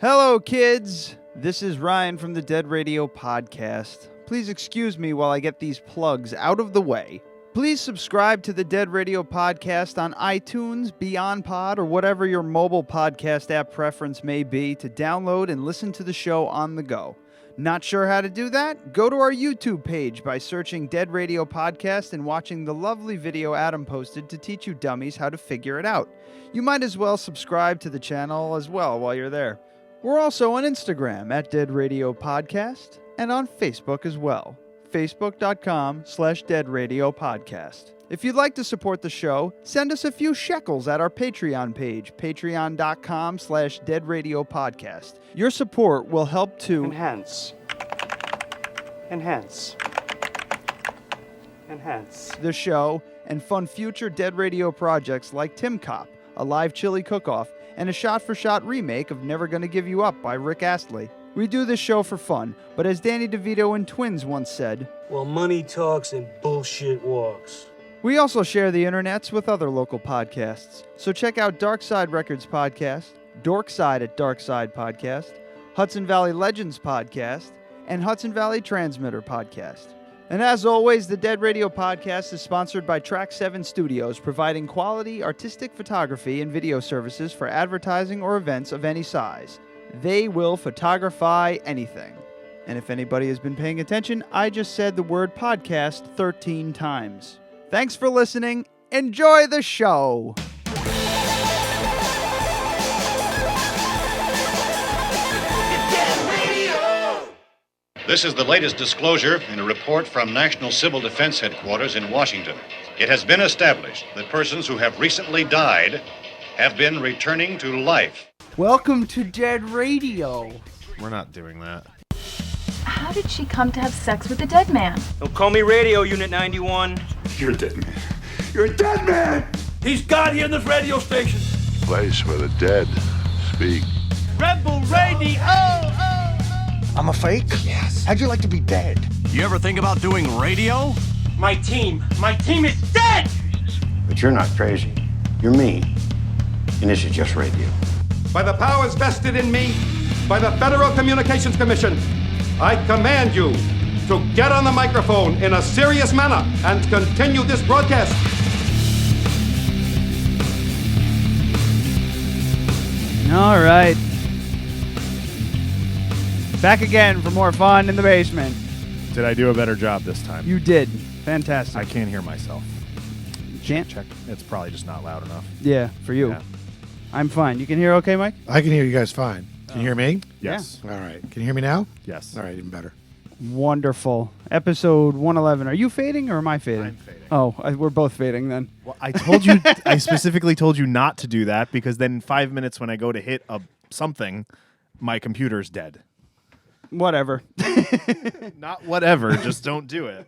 Hello, kids. This is Ryan from the Dead Radio Podcast. Please excuse me while I get these plugs out of the way. Please subscribe to the Dead Radio Podcast on iTunes, Beyond Pod, or whatever your mobile podcast app preference may be to download and listen to the show on the go. Not sure how to do that? Go to our YouTube page by searching Dead Radio Podcast and watching the lovely video Adam posted to teach you dummies how to figure it out. You might as well subscribe to the channel as well while you're there. We're also on Instagram at Dead Radio Podcast and on Facebook as well. Facebook.com/Dead Radio Podcast. If you'd like to support the show, send us a few shekels at our Patreon page, patreon.com/Dead Radio Podcast. Your support will help to enhance the show and fund future Dead Radio projects like Tim Cop, a live chili cook-off, and a shot-for-shot remake of Never Gonna Give You Up by Rick Astley. We do this show for fun, but as Danny DeVito and Twins once said, well, money talks and bullshit walks. We also share the internets with other local podcasts, so check out Dark Side Records Podcast, Dorkside at Dark Side Podcast, Hudson Valley Legends Podcast, and Hudson Valley Transmitter Podcast. And as always, the Dead Radio Podcast is sponsored by Track 7 Studios, providing quality artistic photography and video services for advertising or events of any size. They will photography anything. And if anybody has been paying attention, I just said the word podcast 13 times. Thanks for listening. Enjoy the show. This is the latest disclosure in a report from National Civil Defense Headquarters in Washington. It has been established that persons who have recently died have been returning to life. Welcome to Dead Radio. We're not doing that. How did she come to have sex with a dead man? Don't call me Radio Unit 91. You're a dead man. You're a dead man! He's God here in this radio station. Place where the dead speak. Rebel Radio! I'm a fake? Yes. How'd you like to be dead? You ever think about doing radio? My team is dead! But you're not crazy. You're me. And this is just radio. By the powers vested in me by the Federal Communications Commission, I command you to get on the microphone in a serious manner and continue this broadcast. All right. Back again for more fun in the basement. Did I do a better job this time? You did. Fantastic. I can't hear myself. Can't? Check. It's probably just not loud enough. Yeah, for you. Yeah. I'm fine. You can hear okay, Mike? I can hear you guys fine. Can you hear me? Yes. All right. Can you hear me now? Yes. All right, even better. Wonderful. Episode 111. Are you fading or am I fading? I'm fading. Oh, we're both fading then. Well, I told you, I specifically told you not to do that because then in 5 minutes when I go to hit something, my computer's dead. Whatever. Not whatever, just don't do it.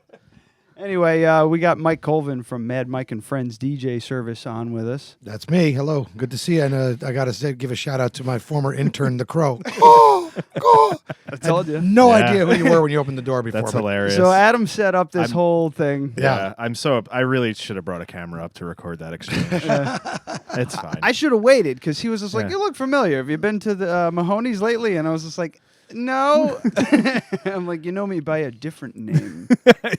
Anyway, we got Mike Colvin from Mad Mike and Friends DJ service on with us. That's me. Hello. Good to see you. And I got to give a shout out to my former intern, the Crow. I told you. No idea who you were when you opened the door before. That's hilarious. So Adam set up this whole thing. Yeah. I really should have brought a camera up to record that exchange. It's fine. I should have waited because he was just like, Yeah. you look familiar. Have you been to the Mahoney's lately? And I was just like, no. I'm like, you know me by a different name.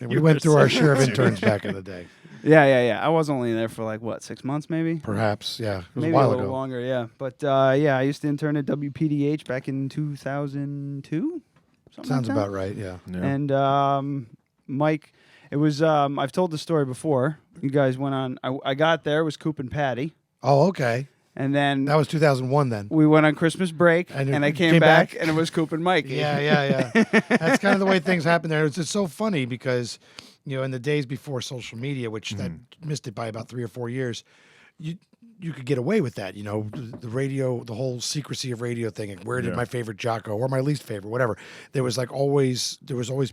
We went through our share of interns back in the day. Yeah. I was only there for 6 months maybe? Perhaps, yeah. It was Maybe a while little ago. longer, yeah. But I used to intern at WPDH back in 2002. Sounds about right, yeah. And Mike, it was, I've told the story before. You guys went on, I got there, it was Coop and Patty. Oh, okay. And then That was 2001 then. we went on Christmas break, and I came back, and it was Coop and Mike. Yeah. That's kind of the way things happen there. It's just so funny because, in the days before social media, which that missed it by about 3 or 4 years, you could get away with that. The radio, the whole secrecy of radio thing. Like where did my favorite jock go, or my least favorite, whatever. There was always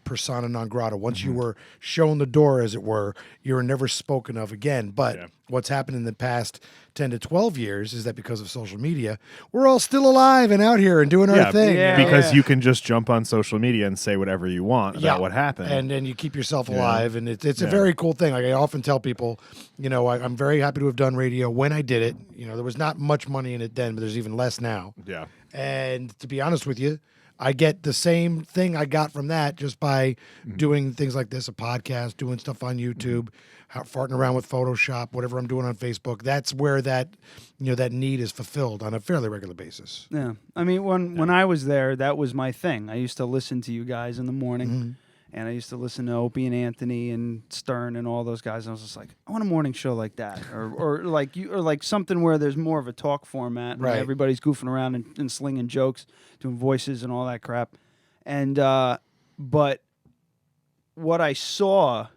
persona non grata. Once you were shown the door, as it were, you were never spoken of again. But what's happened in the past 10 to 12 years is that because of social media, we're all still alive and out here and doing our thing. Because you can just jump on social media and say whatever you want about what happened. And then you keep yourself alive. And it's a very cool thing. Like I often tell people, I'm very happy to have done radio when I did it. There was not much money in it then, but there's even less now. Yeah. And to be honest with you, I get the same thing I got from that just by doing things like this, a podcast, doing stuff on YouTube, farting around with Photoshop, whatever I'm doing on Facebook. That's where that need is fulfilled on a fairly regular basis. Yeah. I mean, when I was there, that was my thing. I used to listen to you guys in the morning, and I used to listen to Opie and Anthony and Stern and all those guys. And I was just like, I want a morning show like that, or like something where there's more of a talk format, and Right. everybody's goofing around and slinging jokes, doing voices and all that crap. And but what I saw,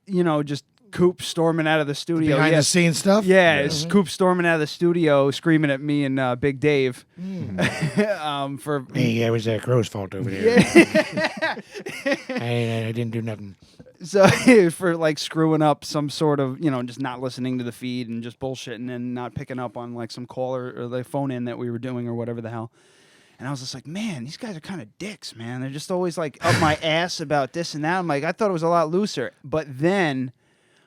just Coop storming out of the studio. Behind the scenes stuff? Yeah, it's Coop storming out of the studio screaming at me and Big Dave. For Hey, it was that crow's fault over there. I didn't do nothing. So for like screwing up some sort of, just not listening to the feed and just bullshitting and not picking up on like some caller or the phone in that we were doing or whatever the hell. And I was just like, man, these guys are kind of dicks, man. They're just always like up my ass about this and that. I'm like, I thought it was a lot looser. But then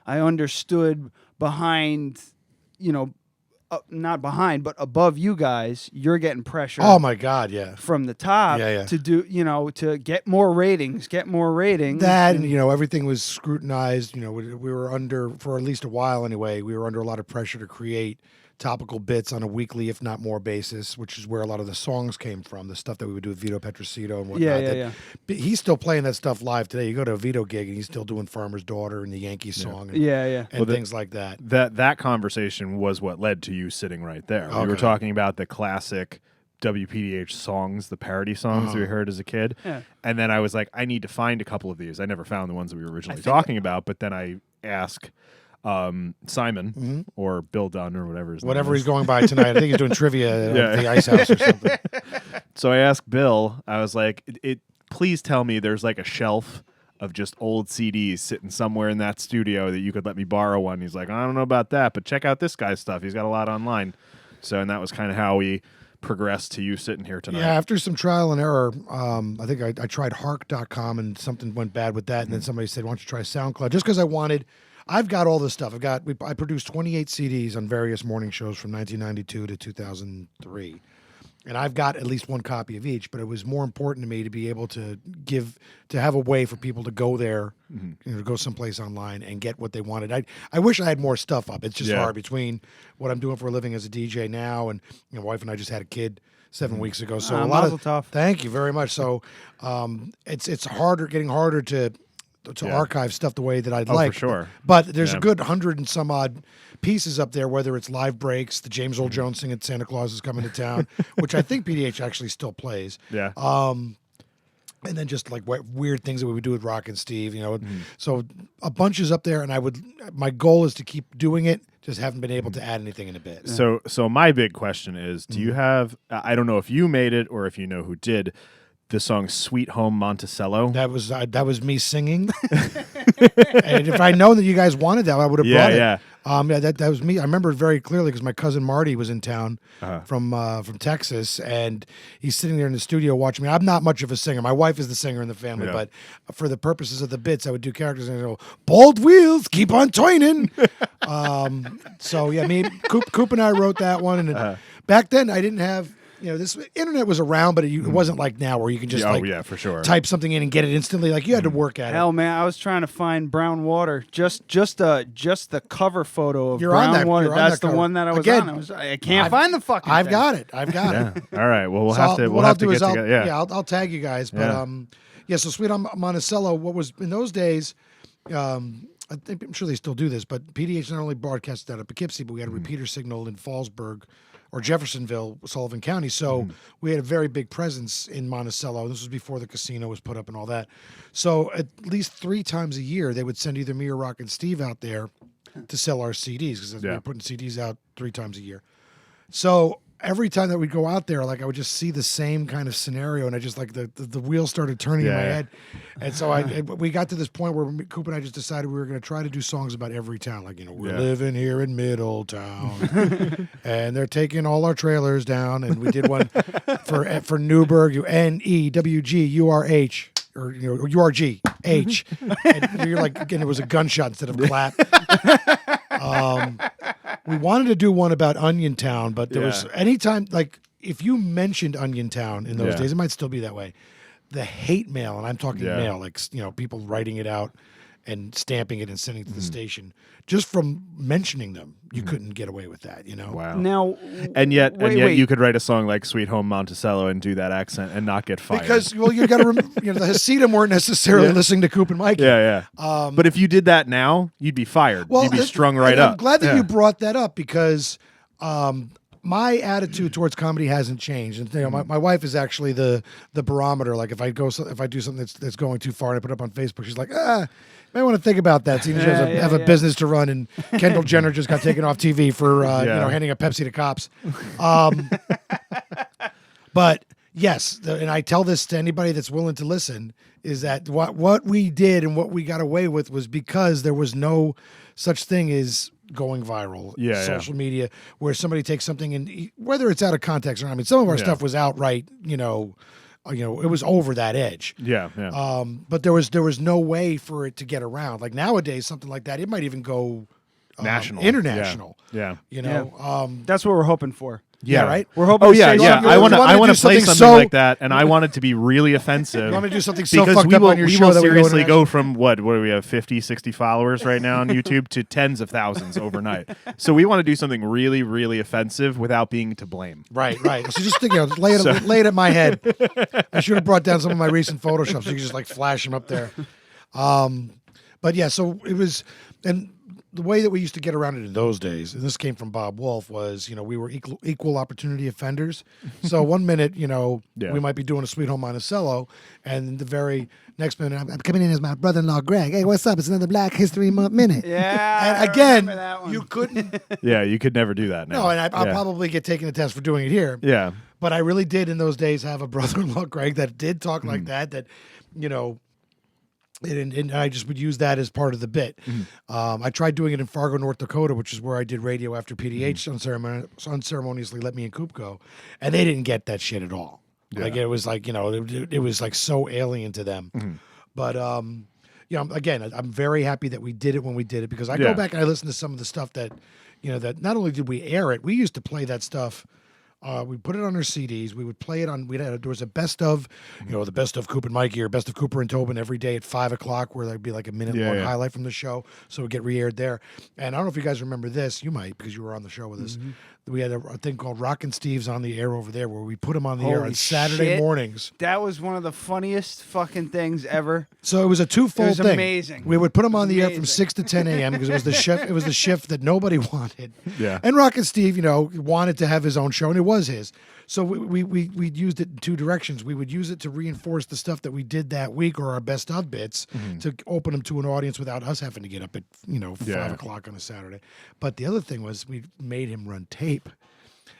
I understood behind, not behind, but above you guys, you're getting pressure. Oh my God, yeah. From the top to do, to get more ratings, That and everything was scrutinized. We were under, for at least a while anyway, we were under a lot of pressure to create topical bits on a weekly, if not more, basis, which is where a lot of the songs came from, the stuff that we would do with Vito Petrosito and whatnot. But he's still playing that stuff live today. You go to a Vito gig and he's still doing Farmer's Daughter and the Yankee song and things like that. That conversation was what led to you sitting right there. Okay. We were talking about the classic WPDH songs, the parody songs we heard as a kid. Yeah. And then I was like, I need to find a couple of these. I never found the ones that we were originally talking about, but then I asked Simon or Bill Dunn or whatever his name he's is. going by tonight. I think he's doing trivia at the Ice House or something. So I asked Bill, I was like, please tell me there's like a shelf of just old CDs sitting somewhere in that studio that you could let me borrow one. He's like, I don't know about that, but check out this guy's stuff. He's got a lot online. So, and that was kind of how we progressed to you sitting here tonight. Yeah, after some trial and error, I think I tried hark.com and something went bad with that. And then somebody said, why don't you try SoundCloud? Just because I've got all this stuff. I produced 28 CDs on various morning shows from 1992 to 2003. And I've got at least one copy of each, but it was more important to me to be able to have a way for people to go there, go someplace online and get what they wanted. I wish I had more stuff up. It's just hard between what I'm doing for a living as a DJ now, and my wife and I just had a kid 7 weeks ago. So a lot of tough. Thank you very much. So it's getting harder to archive stuff the way that I'd like. For sure. But there's a good 100 and some odd pieces up there, whether it's live breaks, the James Earl Jones thing at Santa Claus is Coming to Town, which I think PDH actually still plays. Yeah. And then just like weird things that we would do with Rock and Steve, So a bunch is up there, and my goal is to keep doing it. Just haven't been able to add anything in a bit. So my big question is, do you have, I don't know if you made it or if you know who did, the song Sweet Home Monticello? That was me singing. And if I know that you guys wanted that, I would have brought it. Yeah. That was me. I remember it very clearly because my cousin Marty was in town from Texas, and he's sitting there in the studio watching me. I'm not much of a singer. My wife is the singer in the family, but for the purposes of the bits, I would do characters and go, "Bold wheels keep on turning." So yeah, Coop and I wrote that one, and back then I didn't have. This internet was around, but it wasn't like now where you can just for sure. type something in and get it instantly. Like you had to work at it. Hell, man, I was trying to find Brown Water. Just the cover photo of You're on Brown that- Water. you're on That's that the cover. one that I was Again, on. I can't find the fucking I've thing. got it. I've got it. All right. Well, we'll So have to what I'll do get is together. Yeah. I'll tag you guys. But so Sweet Home Monticello, what was in those days, I'm sure they still do this, but PDH not only broadcasted out of Poughkeepsie, but we had a repeater signal in Fallsburg or Jeffersonville, Sullivan County. So we had a very big presence in Monticello. This was before the casino was put up and all that. So at least 3 times a year, they would send either me or Rock and Steve out there to sell our CDs because we were putting CDs out 3 times a year. So every time that we'd go out there, like I would just see the same kind of scenario, and I just like the wheels started turning in my head. And so we got to this point where Coop and I just decided we were going to try to do songs about every town. Like, we're living here in Middletown, and they're taking all our trailers down. And we did one for Newburgh, NEWGURH. Or URGH, and you're like, again, it was a gunshot instead of clap. We wanted to do one about Onion Town, but there was anytime like if you mentioned Onion Town in those Yeah. days, it might still be that way. The hate mail, and I'm talking Yeah. mail, like people writing it out and stamping it and sending it to the station, just from mentioning them, you couldn't get away with that. Wow. Now, And yet, wait. you could write a song like "Sweet Home Monticello" and do that accent and not get fired. Because you got to remember, the Hasidim weren't necessarily listening to Coop and Mikey. yeah. But if you did that now, you'd be fired. You'd be strung right and up. I'm glad that Yeah. you brought that up because my attitude towards comedy hasn't changed. And my wife is actually the barometer. Like if I do something that's going too far and I put it up on Facebook, she's like, may want to think about that. Seeing as you have a business to run, and Kendall Jenner just got taken off TV for handing a Pepsi to cops. But yes, and I tell this to anybody that's willing to listen, is that what we did and what we got away with was because there was no such thing as going viral, social media, where somebody takes something and whether it's out of context or not. I mean, some of our stuff was outright, it was over that edge. Yeah. But there was no way for it to get around. Like nowadays, something like that, it might even go National, international. Yeah. that's what we're hoping for. Yeah, right. We're hoping. Oh to yeah, say yeah. something- I want to play something something so- like that, and I want it to be really offensive. You want me to do something so because fucked we up will, on your we show will that we go seriously international? go from what do we have 50, 60 followers right now on YouTube to tens of thousands overnight. So we want to do something really, really offensive without being to blame. Right. So just lay it at my head. I should have brought down some of my recent Photoshops so you could just like flash them up there. But yeah, so it was, and the way that we used to get around it in those days, and this came from Bob Wolf, was we were equal opportunity offenders. So one minute, we might be doing a Sweet Home Monticello, and the very next minute, I'm coming in as my brother-in-law Greg. Hey, what's up? It's another Black History Month minute. Yeah. And again, remember that one. you couldn't. Yeah, you could never do that now. No, and I'll probably get taken a test for doing it here. Yeah. But I really did in those days have a brother-in-law, Greg, that did talk like that, and I just would use that as part of the bit. I tried doing it in Fargo, North Dakota, which is where I did radio after PDH unceremoniously let me and Coop go. And they didn't get that shit at all. Yeah. Like, it was like, it was like so alien to them. But, again, I'm very happy that we did it when we did it because I go back and I listen to some of the stuff that, that not only did we air it, we used to play that stuff. We put it on our CDs. We would play it on. There was a best of, the best of Coop and Mikey or best of Cooper and Tobin every day at 5:00, where there'd be like a minute long highlight from the show, so it would get re-aired there. And I don't know if you guys remember this. You might because you were on the show with us. We had a thing called Rockin' Steve's on the air over there, where we put them on the air Holy on Saturday shit. mornings. That was one of the funniest fucking things ever. So it was a twofold It was thing. amazing. We would put them on the air from Amazing. 6 to 10 a.m. because it was the shift. It was the shift that nobody wanted. Yeah. And Rockin' Steve, wanted to have his own show, and it was his. So we used it in two directions. We would use it to reinforce the stuff that we did that week or our best of bits to open them to an audience without us having to get up at 5:00 on a Saturday. But the other thing was we made him run tape,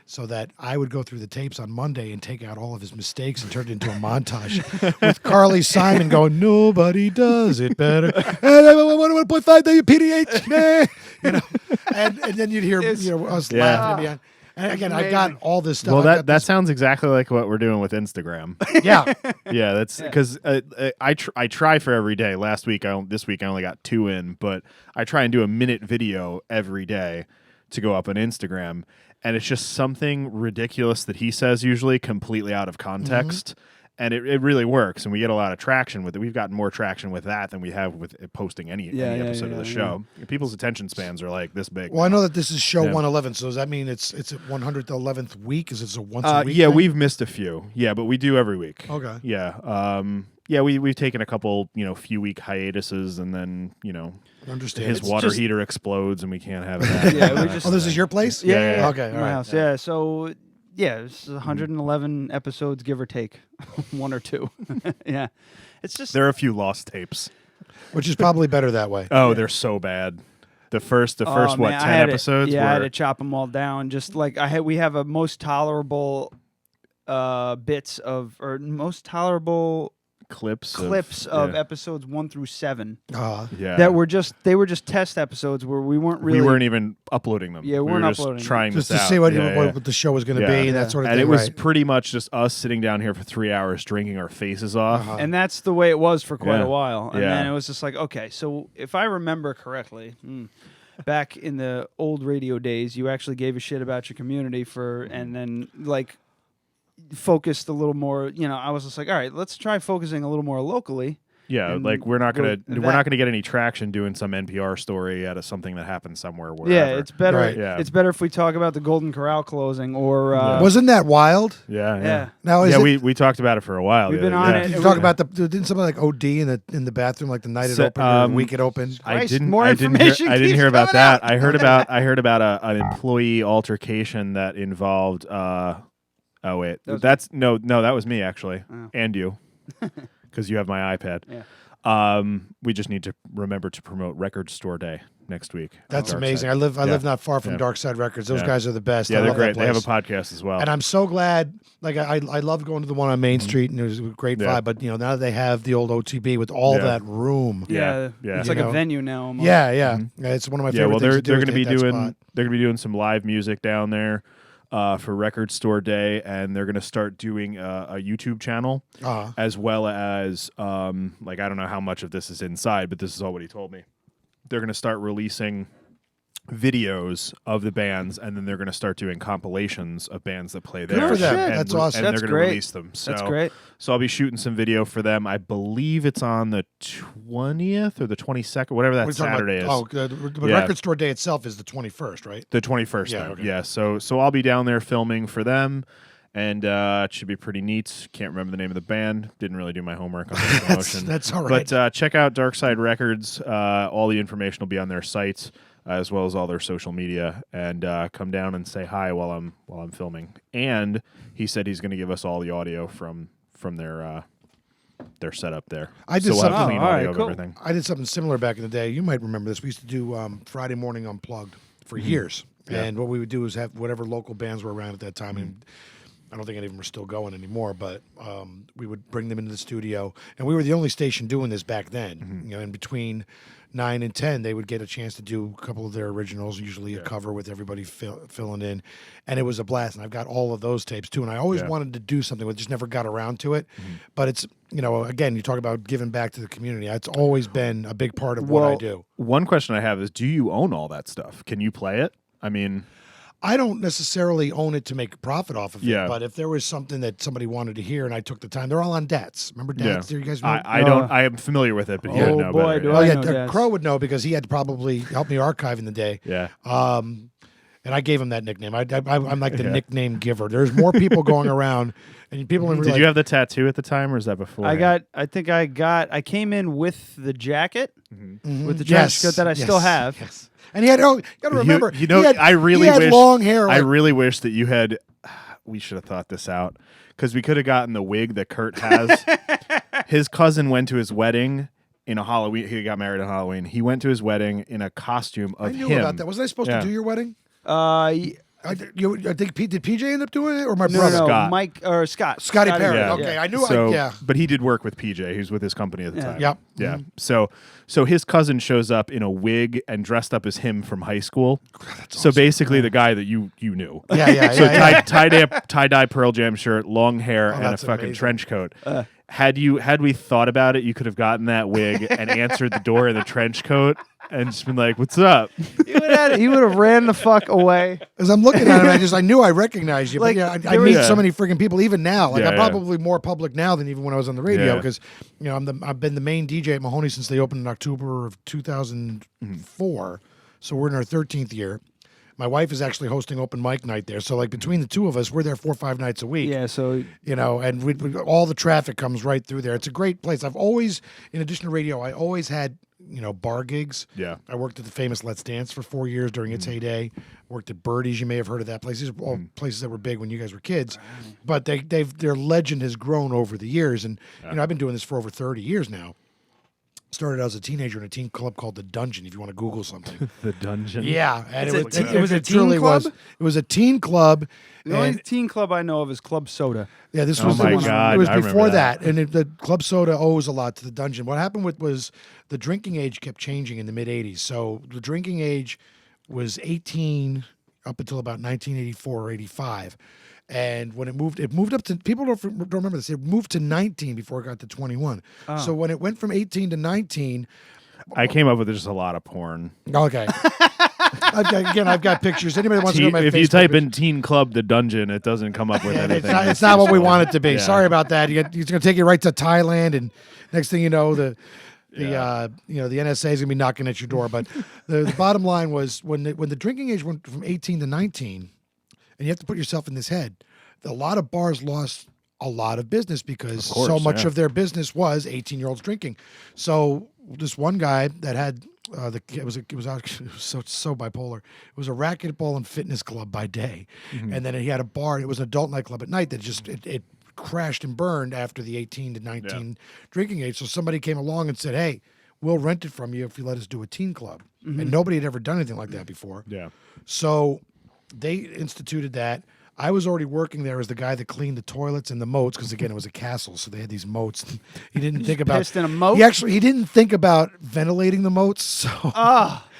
so that I would go through the tapes on Monday and take out all of his mistakes and turn it into a montage with Carly Simon going, "Nobody does it better." And I 1.5 WPDH, man. And then you'd hear us laughing at me. And again, I got all this stuff. Well, that sounds exactly like what we're doing with Instagram. Yeah. Yeah, that's because I try for every day. This week I only got 2 in, but I try and do a minute video every day to go up on Instagram. And it's just something ridiculous that he says, usually completely out of context. And it really works. And we get a lot of traction with it. We've gotten more traction with that than we have with posting any episode of the show. People's attention spans are like this big. Well, I know that this is show 111. So does that mean it's at 111th week? Is it a once a week? Yeah, thing? we've missed a few. Yeah, but we do every week. Okay. Yeah. We've taken a couple, few week hiatuses, and then, Understand. his It's water just- heater explodes, and we can't have that. Yeah, we just. Oh, this is your place? Yeah. Okay. All My right. house. Yeah. So it's 111 episodes, give or take, 1 or 2. Yeah, it's just. There are a few lost tapes. Which is probably better that way. Oh, they're so bad. The first Oh, what, man, 10 I had episodes? I had were to chop them all down. Just like we have a most tolerable bits of, or most tolerable clips of episodes 1 through 7 yeah. that were just test episodes where we weren't really we weren't even uploading them. Yeah, we were weren't just uploading them. trying Just this to out. see what the show was going to be and that sort of and thing. it was right. pretty much just us sitting down here for 3 hours drinking our faces off. and that's the way it was for quite Yeah. a while. And Yeah. then it was just like, okay, so if I remember correctly, back in the old radio days, you actually gave a shit about your community and then like focused a little more. I was just like, all right, let's try focusing a little more locally. Yeah, and like we're not go gonna get any traction doing some NPR story out of something that happened somewhere. Wherever. Yeah, it's better. Right. Yeah. It's better if we talk about the Golden Corral closing or. Wasn't that wild? Yeah. Now is it, we talked about it for a while. We've the been other on day. it. Did you talk about didn't somebody like OD in the bathroom like the night it So, opened or the week it opened? I Christ, didn't. more I didn't information hear. I didn't keeps hear about coming that. out. I heard about an employee altercation that involved. Oh wait, that was me actually, and you, because you have my iPad. Yeah. We just need to remember to promote Record Store Day next week. That's Dark amazing. Side. I live not far from Yeah. Dark Side Records. Those Yeah. guys are the best. Yeah, I they're love that great. They have a place. podcast as well. And I'm so glad. Like I love going to the one on Main Street, and it was a great Yeah. vibe. But now they have the old OTB with all Yeah. that room. Yeah, Yeah. it's You like a know? venue now. Almost. Yeah, yeah. It's one of my yeah, favorite well, things they're to do. going to be doing spot. they're going to be doing some live music down there for Record Store Day, and they're going to start doing a YouTube channel as well as like I don't know how much of this is inside, but this is all what he told me. They're going to start releasing videos of the bands, and then they're going to start doing compilations of bands that play there. for them. And That's re- awesome. And That's they're going to great. release them. So, That's great. So I'll be shooting some video for them. I believe it's on the 20th or the 22nd, whatever that What are you talking Saturday is. about? The Yeah. Record Store Day itself is the 21st, right? The 21st. Yeah, then. okay. Yeah. So I'll be down there filming for them, and it should be pretty neat. Can't remember the name of the band. Didn't really do my homework on the promotion. That's all right. But check out Dark Side Records. All the information will be on their sites, as well as all their social media. And come down and say hi while I'm filming. And he said he's going to give us all the audio from their setup there. I did so we'll have something- clean all right, audio of cool. everything. I did something similar back in the day. You might remember this. We used to do Friday Morning Unplugged for years. Yeah. And what we would do is have whatever local bands were around at that time. And I don't think any of them are still going anymore, but we would bring them into the studio. And we were the only station doing this back then. In between 9 and 10, they would get a chance to do a couple of their originals, usually a cover with everybody filling in. And it was a blast. And I've got all of those tapes too. And I always wanted to do something, but just never got around to it. But it's, again, you talk about giving back to the community. It's always been a big part of what I do. One question I have is, do you own all that stuff? Can you play it? I mean, I don't necessarily own it to make a profit off of it, Yeah. but if there was something that somebody wanted to hear and I took the time, they're all on DATs. Remember DATs? Do you guys know? I don't. I am familiar with it, but you Oh, know boy, better. do yeah. Oh I yeah, know DATs. Crow would know because he had to probably help me archive in the day. Yeah. And I gave him that nickname. I'm like the nickname giver. There's more people going around, and people are Did like, you have the tattattoo at the time, or is that before? I came in with the jacket, with the trench Yes, coat that I still yes, have. yes. And he had. Oh, you got to remember. You know, he had, I really he had wish long hair. I like- really wish that you had. We should have thought this out because we could have gotten the wig that Kurt has. His cousin went to his wedding in a Halloween. He got married on Halloween. He went to his wedding in a costume of I knew him. about that. Wasn't I supposed Yeah. to do your wedding? Y- I think did PJ end up doing it or my no, brother? no, Scott. Mike or Scott. Scotty Perry. Yeah. Okay, I knew. So, yeah. but he did work with PJ. He was with his company at the time. Yep. Yeah. So his cousin shows up in a wig and dressed up as him from high school. So basically, the guy that you knew. Yeah. So yeah. tie-dye Pearl Jam shirt, long hair, and a that's fucking amazing. trench coat. Had we thought about it, you could have gotten that wig and answered the door in the trench coat and just been like, "What's up?" He would have ran the fuck away. As I'm looking at it, I knew I recognized you. Like, But I there meet was- so many freaking people even now. Like Yeah, I'm yeah. probably more public now than even when I was on the radio Yeah. because I've been the main DJ at Mahoney since they opened in October of 2004. So we're in our 13th year. My wife is actually hosting open mic night there. So like between the two of us, we're there 4 or 5 nights a week. Yeah, so And all the traffic comes right through there. It's a great place. I've always, in addition to radio, I always had bar gigs. Yeah. I worked at the famous Let's Dance for 4 years during its heyday. Worked at Birdie's. You may have heard of that place. These are all places that were big when you guys were kids. But their legend has grown over the years. And I've been doing this for over 30 years now. Started as a teenager in a teen club called The Dungeon, if you want to Google something. The dungeon. Yeah. And It was a it teen truly club? was. It was a teen club. the only and- teen club I know of is Club Soda. Yeah, this Oh was my it was, God, it was I remember before that. that, and the Club Soda owes a lot to the Dungeon. What happened was the drinking age kept changing in the mid '80s. So the drinking age was 18 up until about 1984 or 85, and when it moved up to people don't remember this. It moved to 19 before it got to 21. So when it went from 18 to 19, I came up with just a lot of porn. okay. I've got pictures. Anybody wants to go to my If Facebook you type page- in Teen Club the Dungeon, it doesn't come up with anything. It's not what we useful. want it to be. Yeah. Sorry about that. It's going to take you right to Thailand, and next thing you know, the NSA is going to be knocking at your door. But the bottom line was when the drinking age went from 18 to 19, and you have to put yourself in this head, a lot of bars lost a lot of business because so much of their business was 18-year-olds drinking. So this one guy that had it was so bipolar. It was a racquetball and fitness club by day, and then he had a bar. It was an adult nightclub at night that just it crashed and burned after the 18 to 19 drinking age. So somebody came along and said, "Hey, we'll rent it from you if you let us do a teen club." And nobody had ever done anything like that before. Yeah. So they instituted that. I was already working there as the guy that cleaned the toilets and the moats because, again, it was a castle, so they had these moats. He didn't think about pissed in a moat? He didn't think about ventilating the moats,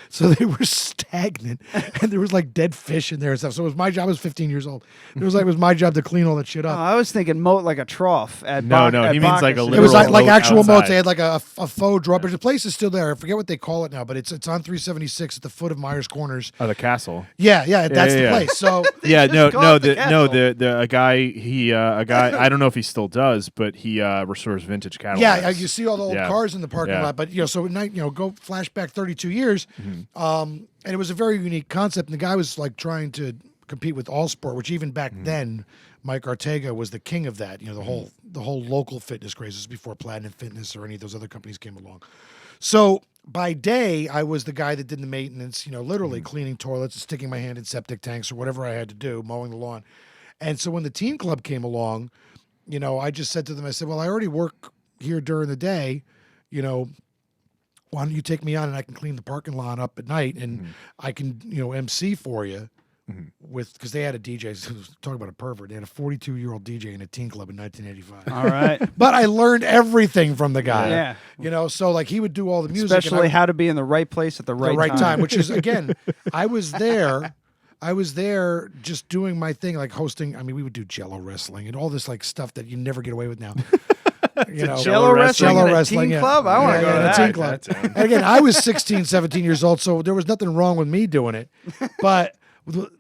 so they were stagnant, and there was like dead fish in there and stuff. So it was my job. I was 15 years old. It was my job to clean all that shit up. I was thinking moat like a trough at No, at he means like a Bacchus. It was literal like moat actual moats. outside. They had like a faux drawbridge. The place is still there. I forget what they call it now, but it's on 376 at the foot of Myers Corners. Oh, the castle. Yeah, that's the yeah. place. So Yeah, just call it the castle. a guy. I don't know if he still does, but he restores vintage Cadillacs. yeah, you see all the old cars in the parking lot. But so at night, go flashback 32 years, and it was a very unique concept. And the guy was like trying to compete with All Sport, which even back then, Mike Ortega was the king of that. The whole local fitness crazes before Platinum Fitness or any of those other companies came along. So by day, I was the guy that did the maintenance, literally cleaning toilets, sticking my hand in septic tanks or whatever I had to do, mowing the lawn. And so when the teen club came along, I just said to them, I said, well, I already work here during the day, why don't you take me on and I can clean the parking lot up at night and I can, MC for you because they had a DJ, talking about a pervert. They had a 42-year-old DJ in a teen club in 1985. All right. But I learned everything from the guy. Yeah. So like he would do all the music. Especially how to be in the right place at the right time. Which is, again, I was there just doing my thing, like hosting. I mean, we would do Jello wrestling and all this like stuff that you never get away with now. Jello wrestling in a teen club? I want to go to that. Teen club. And again, I was 16, 17 years old, so there was nothing wrong with me doing it. But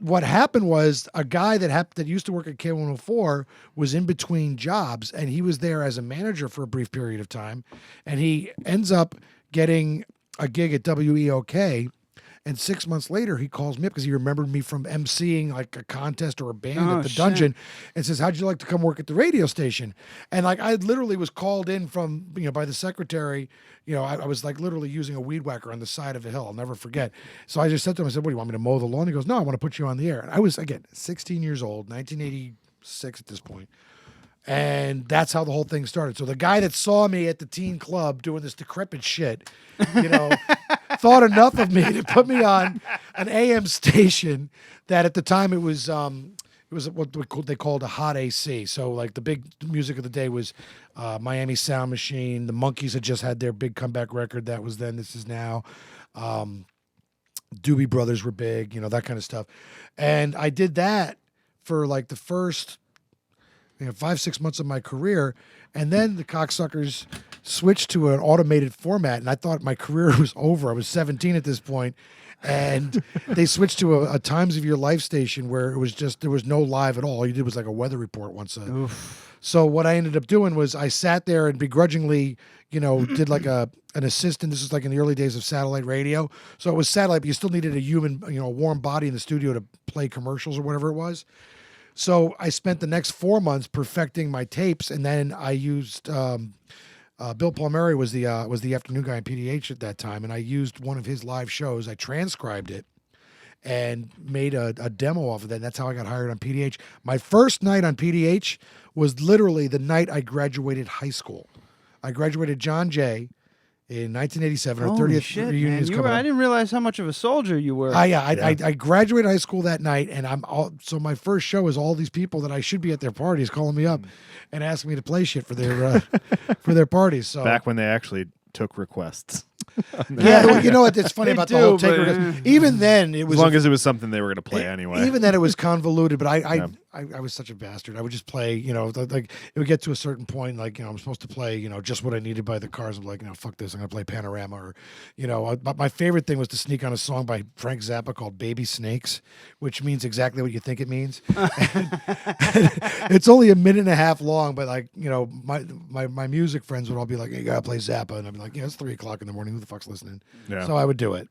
what happened was a guy that used to work at K104 was in between jobs, and he was there as a manager for a brief period of time, and he ends up getting a gig at WEOK. And 6 months later, he calls me up because he remembered me from emceeing like a contest or a band at the Dungeon, and says, "How'd you like to come work at the radio station?" And like I literally was called in from by the secretary. I was like literally using a weed whacker on the side of a hill. I'll never forget. So I just said to him, I said, "What do you want me to mow the lawn?" He goes, "No, I want to put you on the air." And I was again 16 years old, 1986 at this point. And that's how the whole thing started. So the guy that saw me at the teen club doing this decrepit shit, thought enough of me to put me on an AM station that at the time it was what they called a hot AC. So like the big music of the day was Miami Sound Machine. The Monkees had just had their big comeback record. That was Then, This Is Now. Doobie Brothers were big, that kind of stuff. And I did that for like the first 5-6 months of my career, and then the cocksuckers switched to an automated format, and I thought my career was over. I was 17 at this point, and they switched to a Times of Your Life station where it was just there was no live at all. All you did was like a weather report once. So what I ended up doing was I sat there and begrudgingly, did like an assistant. This is like in the early days of satellite radio. So it was satellite, but you still needed a human, a warm body in the studio to play commercials or whatever it was. So I spent the next 4 months perfecting my tapes, and then I used Bill Palmieri was the afternoon guy in PDH at that time, and I used one of his live shows. I transcribed it and made a demo off of that. And that's how I got hired on PDH. My first night on PDH was literally the night I graduated high school. I graduated John Jay in 1987. Our 30th reunion is coming up. I didn't realize how much of a soldier you were. I graduated high school that night, and so my first show is all these people that I should be at their parties calling me up and asking me to play shit for their for their parties. So back when they actually took requests. Yeah, you know what? It's funny They about the do, whole but, taker. Even then, it was As long as it was something they were going to play anyway. Even then, it was convoluted. But I was such a bastard. I would just play. Like it would get to a certain point. Like I'm supposed to play. Just what I needed by the Cars. I'm like, fuck this. I'm gonna play Panorama. Or, but my favorite thing was to sneak on a song by Frank Zappa called "Baby Snakes," which means exactly what you think it means. It's only a minute and a half long, but my music friends would all be like, "Hey, you gotta play Zappa," and I'd be like, "Yeah, it's 3:00 in the morning. Who the fuck's listening?" Yeah. So I would do it.